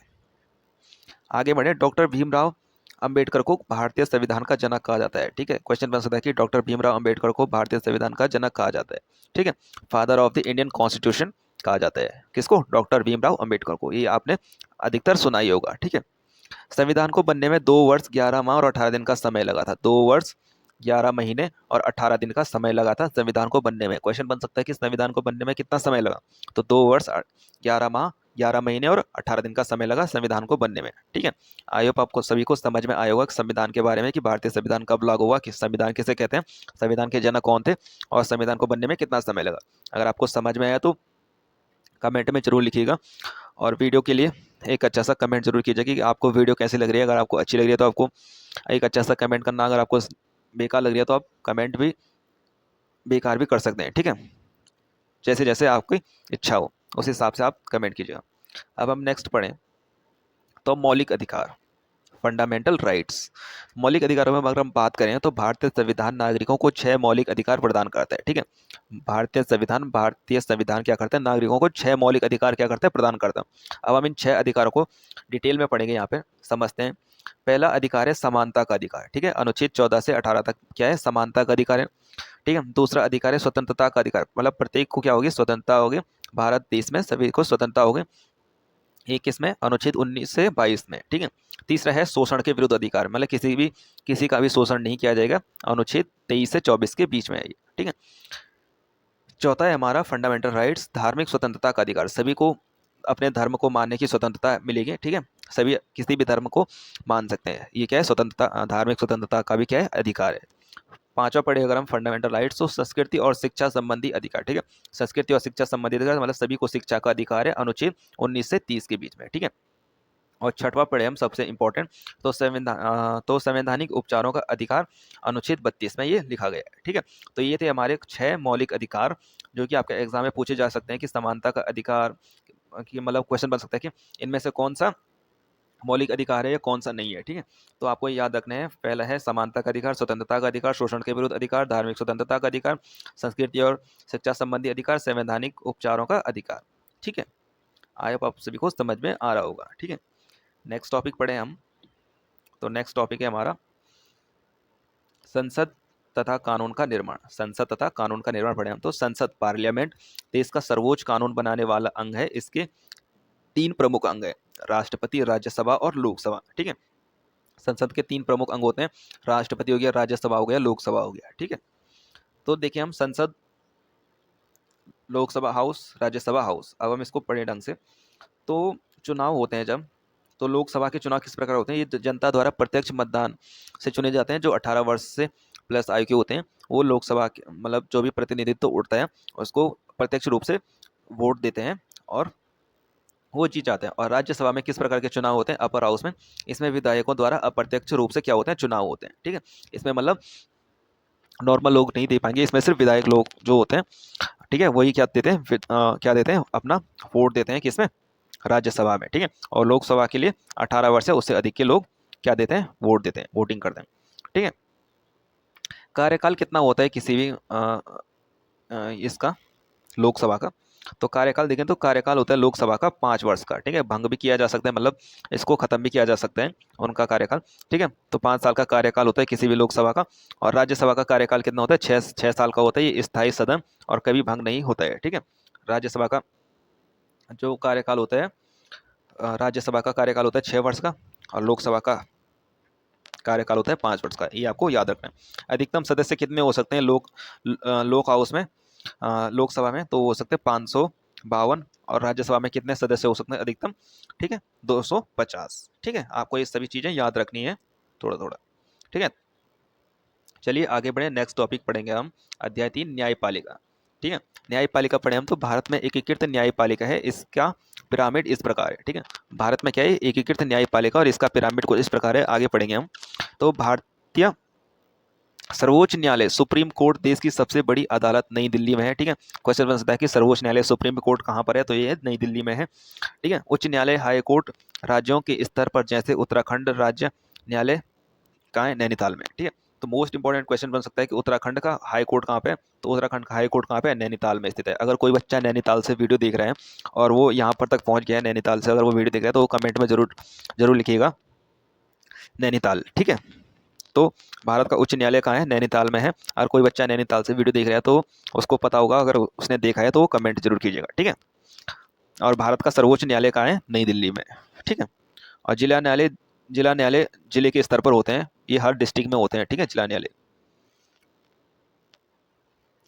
आगे बढ़े, डॉक्टर भीमराव अंबेडकर को भारतीय संविधान का जनक कहा जाता है, ठीक है। क्वेश्चन बन सकता है कि डॉक्टर भीमराव अंबेडकर को भारतीय संविधान का जनक कहा जाता है, ठीक है। Father of the Indian constitution कहा जाता है किसको, डॉक्टर भीमराव अंबेडकर को, ये आपने अधिकतर सुना ही होगा, ठीक है। संविधान को बनने में 2 वर्ष 11 माह और 18 दिन का समय लगा था। 2 वर्ष 11 महीने और 18 दिन का समय लगा था संविधान को बनने में। क्वेश्चन बन सकता है कि संविधान को बनने में कितना समय लगा, तो 2 वर्ष 11 माह 11 महीने और 18 दिन का समय लगा संविधान को बनने में, ठीक है। आई होप आपको सभी को समझ में आया होगा संविधान के बारे में कि भारतीय संविधान कब लागू हुआ, कि संविधान किसे कहते हैं, संविधान के जनक कौन थे और संविधान को बनने में कितना समय लगा। अगर आपको समझ में आया तो कमेंट में जरूर लिखिएगा और वीडियो के लिए एक अच्छा सा कमेंट जरूर कीजिएगा कि आपको वीडियो कैसी लग रही है। अगर आपको अच्छी लग रही है तो आपको एक अच्छा सा कमेंट करना, अगर आपको बेकार लग रही है तो आप कमेंट भी बेकार भी कर सकते हैं, ठीक है। जैसे जैसे आपकी इच्छा हो उस हिसाब से आप कमेंट कीजिएगा। अब हम नेक्स्ट पढ़ें तो मौलिक अधिकार, फंडामेंटल राइट्स। मौलिक अधिकारों में अगर हम बात करें तो भारतीय संविधान नागरिकों को 6 मौलिक अधिकार प्रदान करता है, ठीक है। भारतीय संविधान क्या करता है, नागरिकों को 6 मौलिक अधिकार क्या करता है, प्रदान करता है। अब हम इन 6 अधिकारों को डिटेल में पढ़ेंगे, यहाँ पे समझते हैं। पहला अधिकार है समानता का अधिकार, ठीक है। अनुच्छेद 14 से 18 तक क्या है, समानता का अधिकार है, ठीक है। दूसरा अधिकार है स्वतंत्रता का अधिकार, मतलब प्रत्येक को क्या होगी, स्वतंत्रता होगी, भारत देश में सभी को स्वतंत्रता होगी, ये किसमें, अनुच्छेद 19 से 22 में, ठीक है। तीसरा है शोषण के विरुद्ध अधिकार, मतलब किसी का भी शोषण नहीं किया जाएगा, अनुच्छेद 23 से 24 के बीच में है ये, ठीक है। चौथा है हमारा फंडामेंटल राइट्स, धार्मिक स्वतंत्रता का अधिकार, सभी को अपने धर्म को मानने की स्वतंत्रता मिलेगी, ठीक है। सभी किसी भी धर्म को मान सकते हैं, ये क्या है, स्वतंत्रता, धार्मिक स्वतंत्रता का भी क्या है, अधिकार है। पांचवा पढ़े अगर हम फंडामेंटल राइट्स तो संस्कृति और शिक्षा संबंधी अधिकार, ठीक है। संस्कृति और शिक्षा संबंधी अधिकार मतलब सभी को शिक्षा का अधिकार है, अनुच्छेद 19 से 30 के बीच में, ठीक है। और छठवां पढ़े हम सबसे इंपॉर्टेंट तो संवैधानिक उपचारों का अधिकार, अनुच्छेद 32 में ये लिखा गया है, ठीक है। तो ये थे हमारे 6 मौलिक अधिकार जो कि आपके एग्जाम में पूछे जा सकते हैं कि समानता का अधिकार की, मतलब क्वेश्चन बन सकता है कि इनमें से कौन सा मौलिक अधिकार है या कौन सा नहीं है, ठीक है। तो आपको याद रखना है, पहला है समानता का अधिकार, स्वतंत्रता का अधिकार, शोषण के विरुद्ध अधिकार, धार्मिक स्वतंत्रता का अधिकार, संस्कृति और शिक्षा संबंधी अधिकार, संवैधानिक उपचारों का अधिकार, ठीक है। आई होप आप सभी को समझ में आ रहा होगा, ठीक है। नेक्स्ट टॉपिक पढ़े हम तो नेक्स्ट टॉपिक है हमारा संसद तथा कानून का निर्माण। संसद तथा कानून का निर्माण पढ़े हम तो संसद, पार्लियामेंट देश का सर्वोच्च कानून बनाने वाला अंग है। इसके 3 प्रमुख अंग है, राष्ट्रपति, राज्यसभा और लोकसभा, ठीक है। संसद के 3 प्रमुख अंग होते हैं, राष्ट्रपति हो गया, राज्यसभा हो गया, लोकसभा हो गया, ठीक है। तो देखिए हम संसद लोकसभा हाउस, राज्यसभा हाउस। अब हम इसको पढ़े ढंग से। तो चुनाव होते हैं जब, तो लोकसभा के चुनाव किस प्रकार होते हैं? ये जनता द्वारा प्रत्यक्ष मतदान से चुने जाते हैं। जो 18 वर्ष से प्लस आयु के होते हैं वो लोकसभा के मतलब जो भी प्रतिनिधित्व उठता है उसको प्रत्यक्ष रूप से वोट देते हैं और वो जीत जाते हैं। और राज्यसभा में किस प्रकार के चुनाव होते हैं? अपर हाउस में। इसमें विधायकों द्वारा अप्रत्यक्ष रूप से क्या होते हैं? चुनाव होते हैं। ठीक है, इसमें मतलब नॉर्मल लोग नहीं दे पाएंगे, इसमें सिर्फ विधायक लोग जो होते हैं, ठीक है, वही क्या देते हैं? क्या देते हैं? अपना वोट देते हैं किसमें? राज्यसभा में। ठीक है, और लोकसभा के लिए 18 वर्ष है उससे अधिक के लोग क्या देते हैं? वोट देते हैं, वोटिंग करते हैं। ठीक है, कार्यकाल कितना होता है किसी भी इसका, लोकसभा का? तो कार्यकाल देखें तो कार्यकाल होता है लोकसभा का 5 वर्ष का। ठीक है, भंग भी किया जा सकता है, मतलब इसको खत्म भी किया जा सकता है उनका कार्यकाल। ठीक है, तो 5 साल का कार्यकाल होता है किसी भी लोकसभा का। और राज्यसभा का कार्यकाल कितना होता है? 6 साल का होता है। ये स्थायी सदन और कभी भंग नहीं होता है। ठीक है, राज्यसभा का जो कार्यकाल होता है, राज्यसभा का कार्यकाल होता है 6 वर्ष का और लोकसभा का कार्यकाल होता है 5 वर्ष का। ये आपको याद रखना है। अधिकतम सदस्य कितने हो सकते हैं लोक हाउस में, लोकसभा में? तो हो सकते हैं 552। और राज्यसभा में कितने सदस्य हो सकते हैं अधिकतम? ठीक है, 250। ठीक है, आपको ये सभी चीज़ें याद रखनी है थोड़ा थोड़ा। ठीक है, चलिए आगे बढ़े। नेक्स्ट टॉपिक पढ़ेंगे हम, अध्याय 3, न्यायपालिका। ठीक है, न्यायपालिका पढ़े हम। तो भारत में एकीकृत न्यायपालिका है, इसका पिरामिड इस प्रकार है। ठीक है, भारत में क्या है? एकीकृत न्यायपालिका और इसका पिरामिड कुछ इस प्रकार है। आगे पढ़ेंगे हम। तो भारतीय सर्वोच्च न्यायालय सुप्रीम कोर्ट देश की सबसे बड़ी अदालत नई दिल्ली में है। ठीक है, क्वेश्चन बन सकता है कि सर्वोच्च न्यायालय सुप्रीम कोर्ट कहाँ पर है? तो ये नई दिल्ली में है। ठीक है, उच्च न्यायालय हाई कोर्ट राज्यों के स्तर पर जैसे उत्तराखंड राज्य न्यायालय कहाँ है? नैनीताल में। ठीक है, तो मोस्ट इंपॉर्टेंट क्वेश्चन बन सकता है कि उत्तराखंड का हाई कोर्ट कहाँ पे है? तो उत्तराखंड का हाई कोर्ट कहाँ पे है? नैनीताल में स्थित है। अगर कोई बच्चा नैनीताल से वीडियो देख रहे हैं और वो यहाँ पर तक पहुँच गया है नैनीताल से, अगर वो वीडियो देख रहा है तो वो कमेंट में जरूर जरूर लिखिएगा नैनीताल। ठीक है, तो भारत का उच्च न्यायालय कहाँ है? नैनीताल में है। अगर कोई बच्चा नैनीताल से वीडियो देख रहा है तो उसको पता होगा, अगर उसने देखा है तो वो कमेंट जरूर कीजिएगा। ठीक है, और भारत का सर्वोच्च न्यायालय कहाँ है? नई दिल्ली में। ठीक है, और जिला न्यायालय जिले के स्तर पर होते हैं, ये हर डिस्ट्रिक्ट में होते हैं। ठीक है, जिला न्यायालय।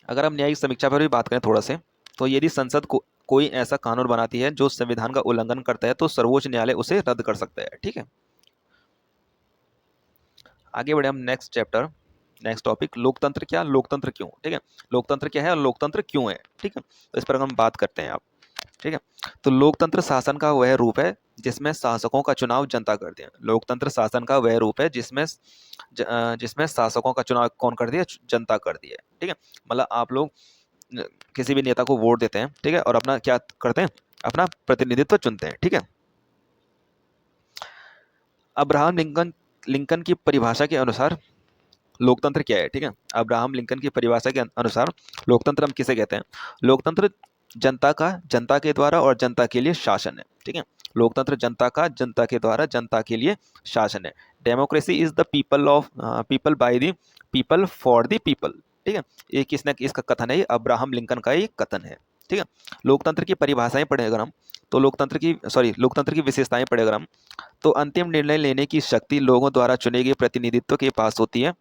अगर हम न्यायिक समीक्षा पर भी बात करें थोड़ा से, तो यदि संसद को कोई ऐसा कानून बनाती है जो संविधान का उल्लंघन करता है तो सर्वोच्च न्यायालय उसे रद्द कर सकता है। ठीक है, आगे बढ़े हम नेक्स्ट चैप्टर, नेक्स्ट टॉपिक, लोकतंत्र क्या, लोकतंत्र क्यों? ठीक है, लोकतंत्र क्या है और लोकतंत्र क्यों है? ठीक है, तो इस पर हम बात करते हैं आप। ठीक है, तो लोकतंत्र शासन का वह रूप है जिसमें शासकों का चुनाव जनता करती है। लोकतंत्र शासन का वह रूप है जिसमें शासकों का चुनाव कौन करती है? जनता करती है। ठीक है, मतलब आप लोग किसी भी नेता को वोट देते हैं। ठीक है, और अपना क्या करते हैं? अपना प्रतिनिधित्व चुनते हैं। ठीक है, अब्राहम लिंकन लिंकन की परिभाषा के अनुसार लोकतंत्र क्या है? ठीक है, अब्राहम लिंकन की परिभाषा के अनुसार लोकतंत्र हम किसे कहते हैं? लोकतंत्र जनता का जनता के द्वारा और जनता के लिए शासन है। ठीक है, लोकतंत्र जनता का जनता के द्वारा जनता के लिए शासन है। Democracy is the people by the people for the people. ठीक है, ये किसने इसका कथन है? ये अब्राहम लिंकन का ये कथन है। ठीक है, लोकतंत्र की परिभाषाएं पढ़े अगर हम, तो लोकतंत्र की विशेषताएं पढ़े अगर हम, तो अंतिम निर्णय लेने की शक्ति लोगों द्वारा चुने गए प्रतिनिधित्व के पास होती है।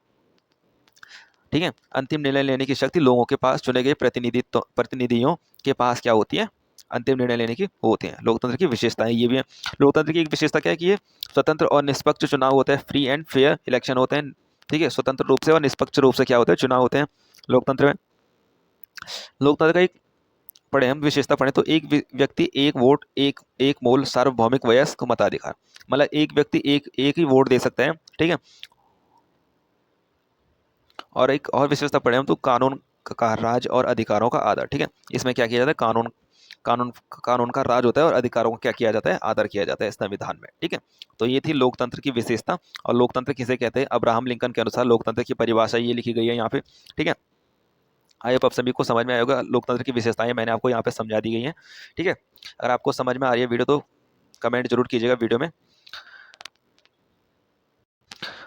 ठीक है, अंतिम निर्णय लेने की शक्ति लोगों के पास, चुने गए प्रतिनिधियों के पास क्या होती है? अंतिम निर्णय लेने की होती है। लोकतंत्र की विशेषताएं ये भी है। लोकतंत्र की एक विशेषता क्या है कि ये स्वतंत्र और निष्पक्ष चुनाव होते हैं, फ्री एंड फेयर इलेक्शन होते हैं। ठीक है, स्वतंत्र रूप से और निष्पक्ष रूप से क्या होते हैं? चुनाव होते हैं लोकतंत्र में। लोकतंत्र का एक पढ़े हम विशेषता पढ़े तो एक व्यक्ति एक वोट एक एक मोल सार्वभौमिक वयस्क मताधिकार, मतलब एक व्यक्ति एक एक ही वोट दे सकता है। ठीक है, और एक और विशेषता पढ़े हम तो कानून का राज और अधिकारों का आदर। ठीक है, इसमें क्या किया जाता है? कानून कानून कानून का राज होता है और अधिकारों को क्या किया जाता है? आदर किया जाता है संविधान में। ठीक है, तो ये थी लोकतंत्र की विशेषता। और लोकतंत्र किसे कहते हैं? अब्राहम लिंकन के अनुसार लोकतंत्र की परिभाषा ये लिखी गई है यहाँ पे। ठीक है, आई होप आप सभी को समझ में आया होगा। लोकतंत्र की विशेषताएं मैंने आपको यहाँ पे समझा दी गई हैं। ठीक है, अगर आपको समझ में आ रही है वीडियो तो कमेंट जरूर कीजिएगा वीडियो में,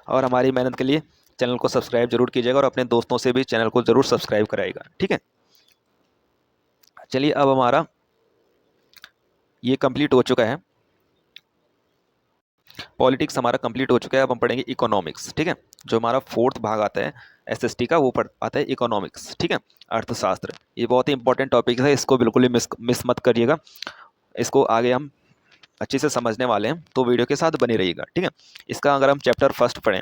और हमारी मेहनत के लिए चैनल को सब्सक्राइब जरूर कीजिएगा और अपने दोस्तों से भी चैनल को जरूर सब्सक्राइब कराइएगा। ठीक है, चलिए अब हमारा ये कंप्लीट हो चुका है, पॉलिटिक्स हमारा कंप्लीट हो चुका है। अब हम पढ़ेंगे इकोनॉमिक्स। ठीक है, जो हमारा 4th भाग आता है SST का वो पढ़ आता है इकोनॉमिक्स, ठीक है, अर्थशास्त्र। ये बहुत ही इंपॉर्टेंट टॉपिक है, इसको बिल्कुल भी मिस मत करिएगा। इसको आगे हम अच्छे से समझने वाले हैं, तो वीडियो के साथ बने रहिएगा, ठीक है। इसका अगर हम चैप्टर फर्स्ट पढ़ें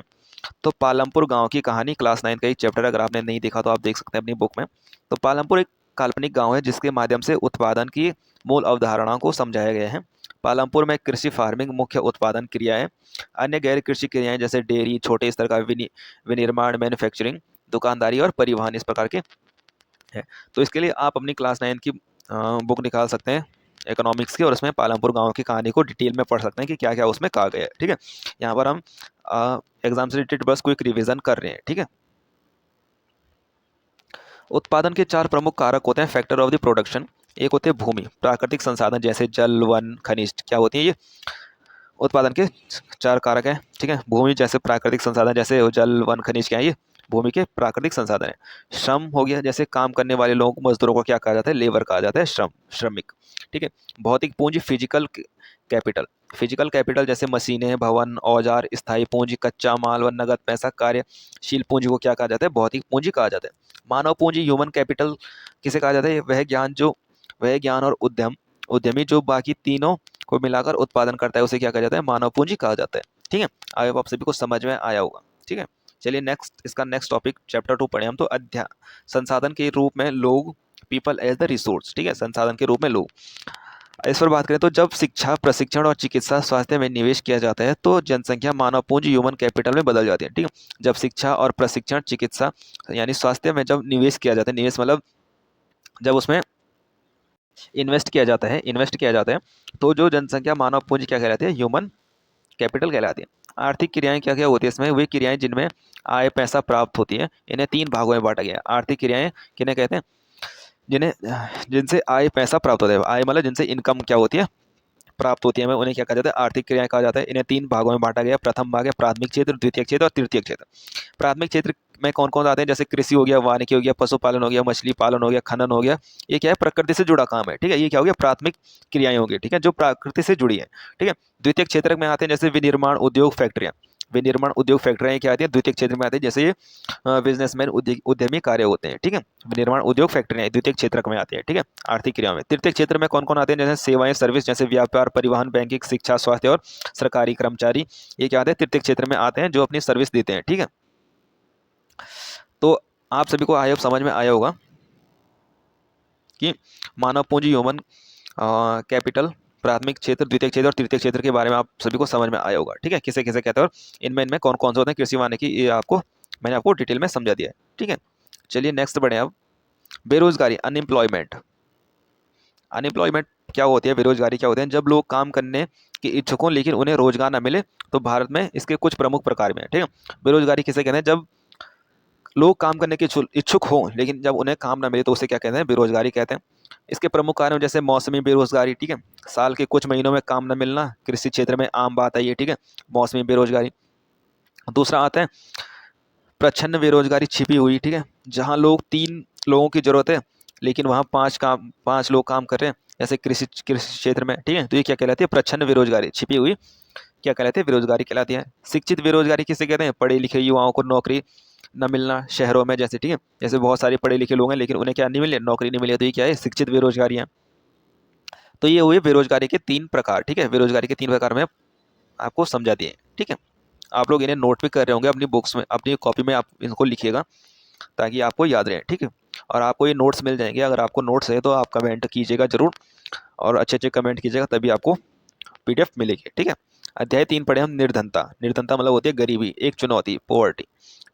तो पालमपुर गांव की कहानी, क्लास 9 का एक चैप्टर, अगर आपने नहीं देखा तो आप देख सकते हैं अपनी बुक में। तो पालमपुर एक काल्पनिक गांव है जिसके माध्यम से उत्पादन की मूल अवधारणाओं को समझाया गया है। पालमपुर में कृषि फार्मिंग मुख्य उत्पादन क्रिया है। अन्य गैर कृषि क्रियाएं जैसे डेयरी, छोटे स्तर का विनिर्माण, मैन्युफैक्चरिंग, दुकानदारी और परिवहन इस प्रकार के है। तो इसके लिए आप अपनी क्लास 9 की बुक निकाल सकते हैं इकोनॉमिक्स की, और उसमें पालमपुर गांव की कहानी को डिटेल में पढ़ सकते हैं कि क्या क्या उसमें कहा गया है, ठीक है। यहाँ पर हम एग्जाम से रिलेटेड बस क्विक रिवीजन कर रहे हैं, ठीक है। उत्पादन के 4 प्रमुख कारक होते हैं, फैक्टर ऑफ द प्रोडक्शन। एक होते हैं भूमि, प्राकृतिक संसाधन जैसे जल, वन, खनिज, क्या होती है ये उत्पादन के 4 कारक हैं, ठीक है। भूमि जैसे प्राकृतिक संसाधन जैसे जल, वन, खनिज, क्या है ये भूमि के प्राकृतिक संसाधन है। श्रम हो गया, जैसे काम करने वाले लोगों को, मजदूरों को क्या कहा जाता है, लेबर कहा जाता है, श्रमिक, ठीक है। भौतिक पूंजी, फिजिकल कैपिटल। फिजिकल कैपिटल जैसे मशीनें, भवन, औजार। स्थायी पूंजी, कच्चा माल व नगद पैसा। कार्यशील पूंजी को क्या कहा जाता है, भौतिक पूंजी कहा जाता है। मानव पूंजी, ह्यूमन कैपिटल किसे कहा जाता है, वह ज्ञान और उद्यमी जो बाकी तीनों को मिलाकर उत्पादन करता है उसे क्या कहा जाता है, मानव पूंजी कहा जाता है, ठीक है। आई होप आप सभी को समझ में आया होगा, ठीक है। चलिए इसका नेक्स्ट टॉपिक चैप्टर 2 पढ़े हम। तो संसाधन के रूप में लोग, पीपल एज द रिसोर्स, ठीक है, संसाधन के रूप में लोग। इस पर बात करें तो जब शिक्षा, प्रशिक्षण और चिकित्सा स्वास्थ्य में निवेश किया जाता है तो जनसंख्या, मानव पूंजी, ह्यूमन कैपिटल में बदल जाती है, ठीक है। जब शिक्षा और प्रशिक्षण, चिकित्सा यानी स्वास्थ्य में जब निवेश किया जाता है, निवेश मतलब जब उसमें इन्वेस्ट किया जाता है तो जो जनसंख्या, मानव पूंजी क्या कहलाती है, ह्यूमन कैपिटल कहलाती है। आर्थिक क्रियाएं क्या क्या होती है इसमें, वे क्रियाएं जिनमें आय, पैसा प्राप्त होती है, इन्हें 3 भागों में बांटा गया है। आर्थिक क्रियाएं किन्हें कहते हैं, जिन्हें जिनसे आय, पैसा प्राप्त होता है। आय मतलब जिनसे इनकम क्या होती है, प्राप्त होती है, उन्हें क्या कहा जाता है, आर्थिक क्रियाएं कहा जाता है। इन्हें 3 भागों में बांटा गया। प्रथम भाग है प्राथमिक क्षेत्र, द्वितीय क्षेत्र और तृतीय क्षेत्र। प्राथमिक क्षेत्र में कौन कौन आते हैं, जैसे कृषि हो गया, वानिकी हो गया, पशुपालन हो गया, मछली पालन हो गया, खनन हो गया। ये क्या है, प्रकृति से जुड़ा काम है, ठीक है। ये क्या हो गया, प्राथमिक क्रियाएं होगी, ठीक है, जो प्रकृति से जुड़ी है, ठीक है। द्वितीय क्षेत्र में आते हैं जैसे विनिर्माण, उद्योग, फैक्ट्रियां। विनिर्माण, उद्योग, फैक्ट्रियां क्या आती है, द्वितीय क्षेत्र में आती है। जैसे ये बिजनेसमैन, उद्यमी कार्य होते हैं, ठीक है। विनिर्माण, उद्योग, फैक्ट्रियां द्वितीय क्षेत्र में आती है, ठीक है, आर्थिक क्रियाओं में। तृतीय क्षेत्र में कौन कौन आते हैं, जैसे सेवाएं, सर्विस, जैसे व्यापार, परिवहन, बैंकिंग, शिक्षा, स्वास्थ्य और सरकारी कर्मचारी। ये क्या आते हैं, तृतीय क्षेत्र में आते हैं, जो अपनी सर्विस देते हैं, ठीक है। तो आप सभी को आई होप समझ में आया होगा कि मानव पूंजी, ह्यूमन कैपिटल, प्राथमिक क्षेत्र, द्वितीय क्षेत्र और तृतीय क्षेत्र के बारे में आप सभी को समझ में आया होगा, ठीक है, किसे किसे कहते हैं और इनमें कौन कौन से होते हैं। कृषि वानिकी ये मैंने आपको डिटेल में समझा दिया है, ठीक है। चलिए नेक्स्ट बढ़े अब। बेरोजगारी, अनएम्प्लॉयमेंट। अनएम्प्लॉयमेंट क्या होती है, बेरोजगारी क्या होती है, जब लोग काम करने के इच्छुक हों लेकिन उन्हें रोजगार न मिले। तो भारत में इसके कुछ प्रमुख प्रकार में है, ठीक है। बेरोजगारी किसे कहते हैं, जब लोग काम करने के इच्छुक हों लेकिन जब उन्हें काम ना मिले तो उसे क्या कहते हैं, बेरोजगारी कहते हैं। इसके प्रमुख कारण जैसे मौसमी बेरोजगारी, ठीक है, साल के कुछ महीनों में काम न मिलना, कृषि क्षेत्र में आम बात है ये, ठीक है, मौसमी बेरोजगारी। दूसरा आता है प्रच्छन्न बेरोजगारी, छिपी हुई, ठीक है, जहाँ लोग 3 लोगों की जरूरत है लेकिन वहाँ 5 लोग काम कर रहे हैं, जैसे कृषि क्षेत्र में, ठीक है। तो ये क्या कहलाती है, प्रच्छन्न बेरोजगारी, छिपी हुई क्या कहलाती है, बेरोजगारी कहलाती है। शिक्षित बेरोजगारी किसे कहते हैं, पढ़े लिखे युवाओं को नौकरी न मिलना शहरों में, जैसे, ठीक है, जैसे बहुत सारे पढ़े लिखे लोग हैं लेकिन उन्हें क्या नहीं मिले, नौकरी नहीं मिली, तो ये क्या है, शिक्षित बेरोजगारी है। तो ये हुए बेरोजगारी के 3 प्रकार, ठीक है, बेरोजगारी के 3 प्रकार में आपको समझा दिए, ठीक है। आप लोग इन्हें नोट भी कर रहे होंगे अपनी बुक्स में, अपनी कॉपी में आप इनको लिखिएगा ताकि आपको याद रहे, ठीक है। और आपको ये नोट्स मिल जाएंगे, अगर आपको नोट्स है तो आप कमेंट कीजिएगा जरूर, और अच्छे अच्छे कमेंट कीजिएगा, तभी आपको PDF मिलेगी, ठीक है। अध्याय 3 पढ़े हम, निर्धनता। निर्धनता मतलब होती है गरीबी, एक चुनौती, पोवर्टी,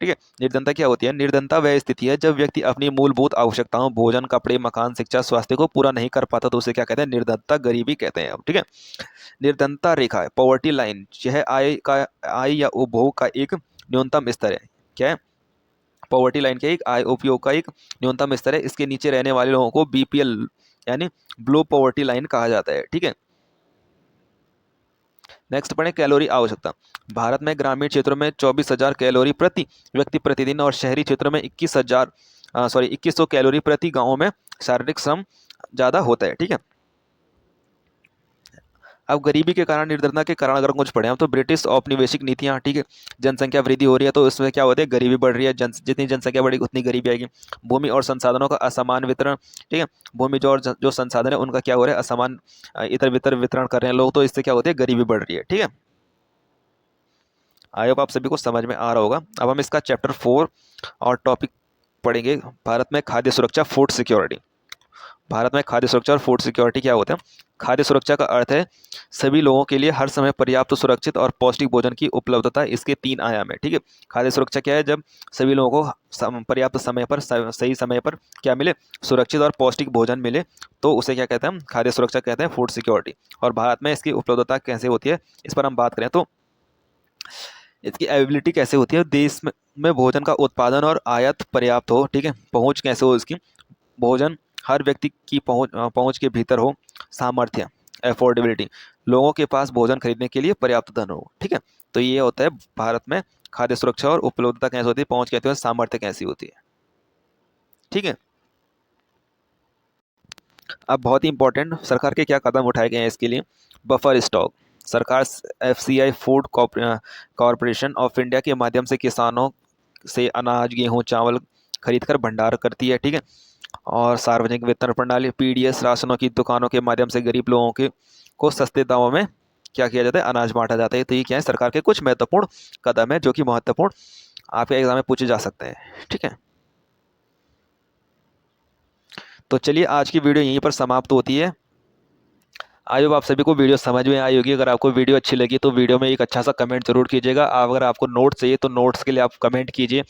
ठीक है। निर्धनता क्या होती है, निर्धनता वह स्थिति है जब व्यक्ति अपनी मूलभूत आवश्यकताओं, भोजन, कपड़े, मकान, शिक्षा, स्वास्थ्य को पूरा नहीं कर पाता, तो उसे क्या कहते हैं, निर्धनता, गरीबी कहते हैं, ठीक है। निर्धनता रेखा है, पॉवर्टी लाइन, यह आय या उपभोग का एक न्यूनतम स्तर है। क्या है, पॉवर्टी लाइन के एक आय उपयोग का एक न्यूनतम स्तर है। इसके नीचे रहने वाले लोगों को BPL यानी बिलो पॉवर्टी लाइन कहा जाता है, ठीक है। नेक्स्ट पढ़े कैलोरी आवश्यकता। भारत में ग्रामीण क्षेत्रों में 24,000 कैलोरी प्रति व्यक्ति प्रतिदिन और शहरी क्षेत्रों में 2100 कैलोरी प्रति गांवों में शारीरिक श्रम ज़्यादा होता है, ठीक है। अब गरीबी के कारण, निर्धनता के कारण अगर कुछ पढ़े हम तो ब्रिटिश औपनिवेशिक नीतियाँ, ठीक है। जनसंख्या वृद्धि हो रही है तो इसमें क्या होता है, गरीबी बढ़ रही है, जितनी जनसंख्या बढ़ेगी उतनी गरीबी आएगी। भूमि और संसाधनों का असमान वितरण, ठीक है। भूमि जो और जो संसाधन है उनका क्या हो रहा है, असमान इतर वितर वितरण कर रहे हैं लोग, तो इससे क्या होती है, गरीबी बढ़ रही है, ठीक है। आई होप आप सभी को समझ में आ रहा होगा। अब हम इसका चैप्टर 4 और टॉपिक पढ़ेंगे, भारत में खाद्य सुरक्षा, फूड सिक्योरिटी। भारत में खाद्य सुरक्षा और फूड सिक्योरिटी क्या होता है। खाद्य सुरक्षा का अर्थ है सभी लोगों के लिए हर समय पर्याप्त, सुरक्षित और पौष्टिक भोजन की उपलब्धता। इसके 3 आयाम है, ठीक है। खाद्य सुरक्षा क्या है, जब सभी लोगों को पर्याप्त समय पर, सही समय पर क्या मिले, सुरक्षित और पौष्टिक भोजन मिले, तो उसे क्या कहते हैं, हम खाद्य सुरक्षा कहते हैं, फूड सिक्योरिटी। और भारत में इसकी उपलब्धता कैसे होती है, इस पर हम बात करें तो इसकी अवेलेबिलिटी कैसे होती है, देश में भोजन का उत्पादन और आयात पर्याप्त हो, ठीक है। पहुंच कैसे हो इसकी, भोजन हर व्यक्ति की पहुंच के भीतर हो। सामर्थ्य, एफोर्डेबिलिटी, लोगों के पास भोजन खरीदने के लिए पर्याप्त धन हो, ठीक है। तो ये होता है भारत में खाद्य सुरक्षा और उपलब्धता कैसे होती है, पहुंच कैसे होती है, सामर्थ्य कैसी होती है, ठीक है। अब बहुत ही इंपॉर्टेंट, सरकार के क्या कदम उठाए गए हैं इसके लिए। बफर स्टॉक, सरकार FCI food corporation of India के माध्यम से किसानों से अनाज, गेहूं, चावल खरीद कर भंडार करती है, ठीक है। और सार्वजनिक वितरण प्रणाली, पीडीएस, राशनों की दुकानों के माध्यम से गरीब लोगों के को सस्ते दामों में क्या किया जाता है, अनाज बांटा जाता है। तो ये क्या है, सरकार के कुछ महत्वपूर्ण कदम है जो कि महत्वपूर्ण आपके एग्जाम में पूछे जा सकते हैं, ठीक है। तो चलिए आज की वीडियो यहीं पर समाप्त होती है। आई होप आप सभी को वीडियो समझ में आई होगी। अगर आपको वीडियो अच्छी लगी तो वीडियो में एक अच्छा सा कमेंट जरूर कीजिएगा। अगर आपको नोट्स चाहिए तो नोट्स के लिए आप कमेंट कीजिए,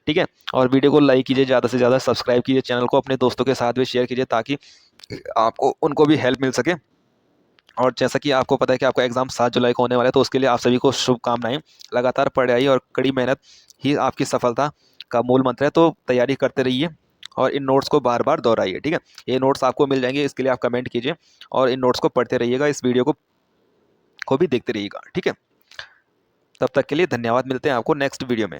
ठीक है। और वीडियो को लाइक कीजिए, ज़्यादा से ज़्यादा सब्सक्राइब कीजिए, चैनल को अपने दोस्तों के साथ भी शेयर कीजिए ताकि आपको उनको भी हेल्प मिल सके। और जैसा कि आपको पता है कि आपका एग्जाम 7 जुलाई को होने वाला है, तो उसके लिए आप सभी को शुभकामनाएं। लगातार पढ़ाई और कड़ी मेहनत ही आपकी सफलता का मूल मंत्र है, तो तैयारी करते रहिए और इन नोट्स को बार बार दोहराइए, ठीक है। ये नोट्स आपको मिल जाएंगे, इसके लिए आप कमेंट कीजिए और इन नोट्स को पढ़ते रहिएगा, इस वीडियो को भी देखते रहिएगा, ठीक है। तब तक के लिए धन्यवाद, मिलते हैं आपको नेक्स्ट वीडियो में।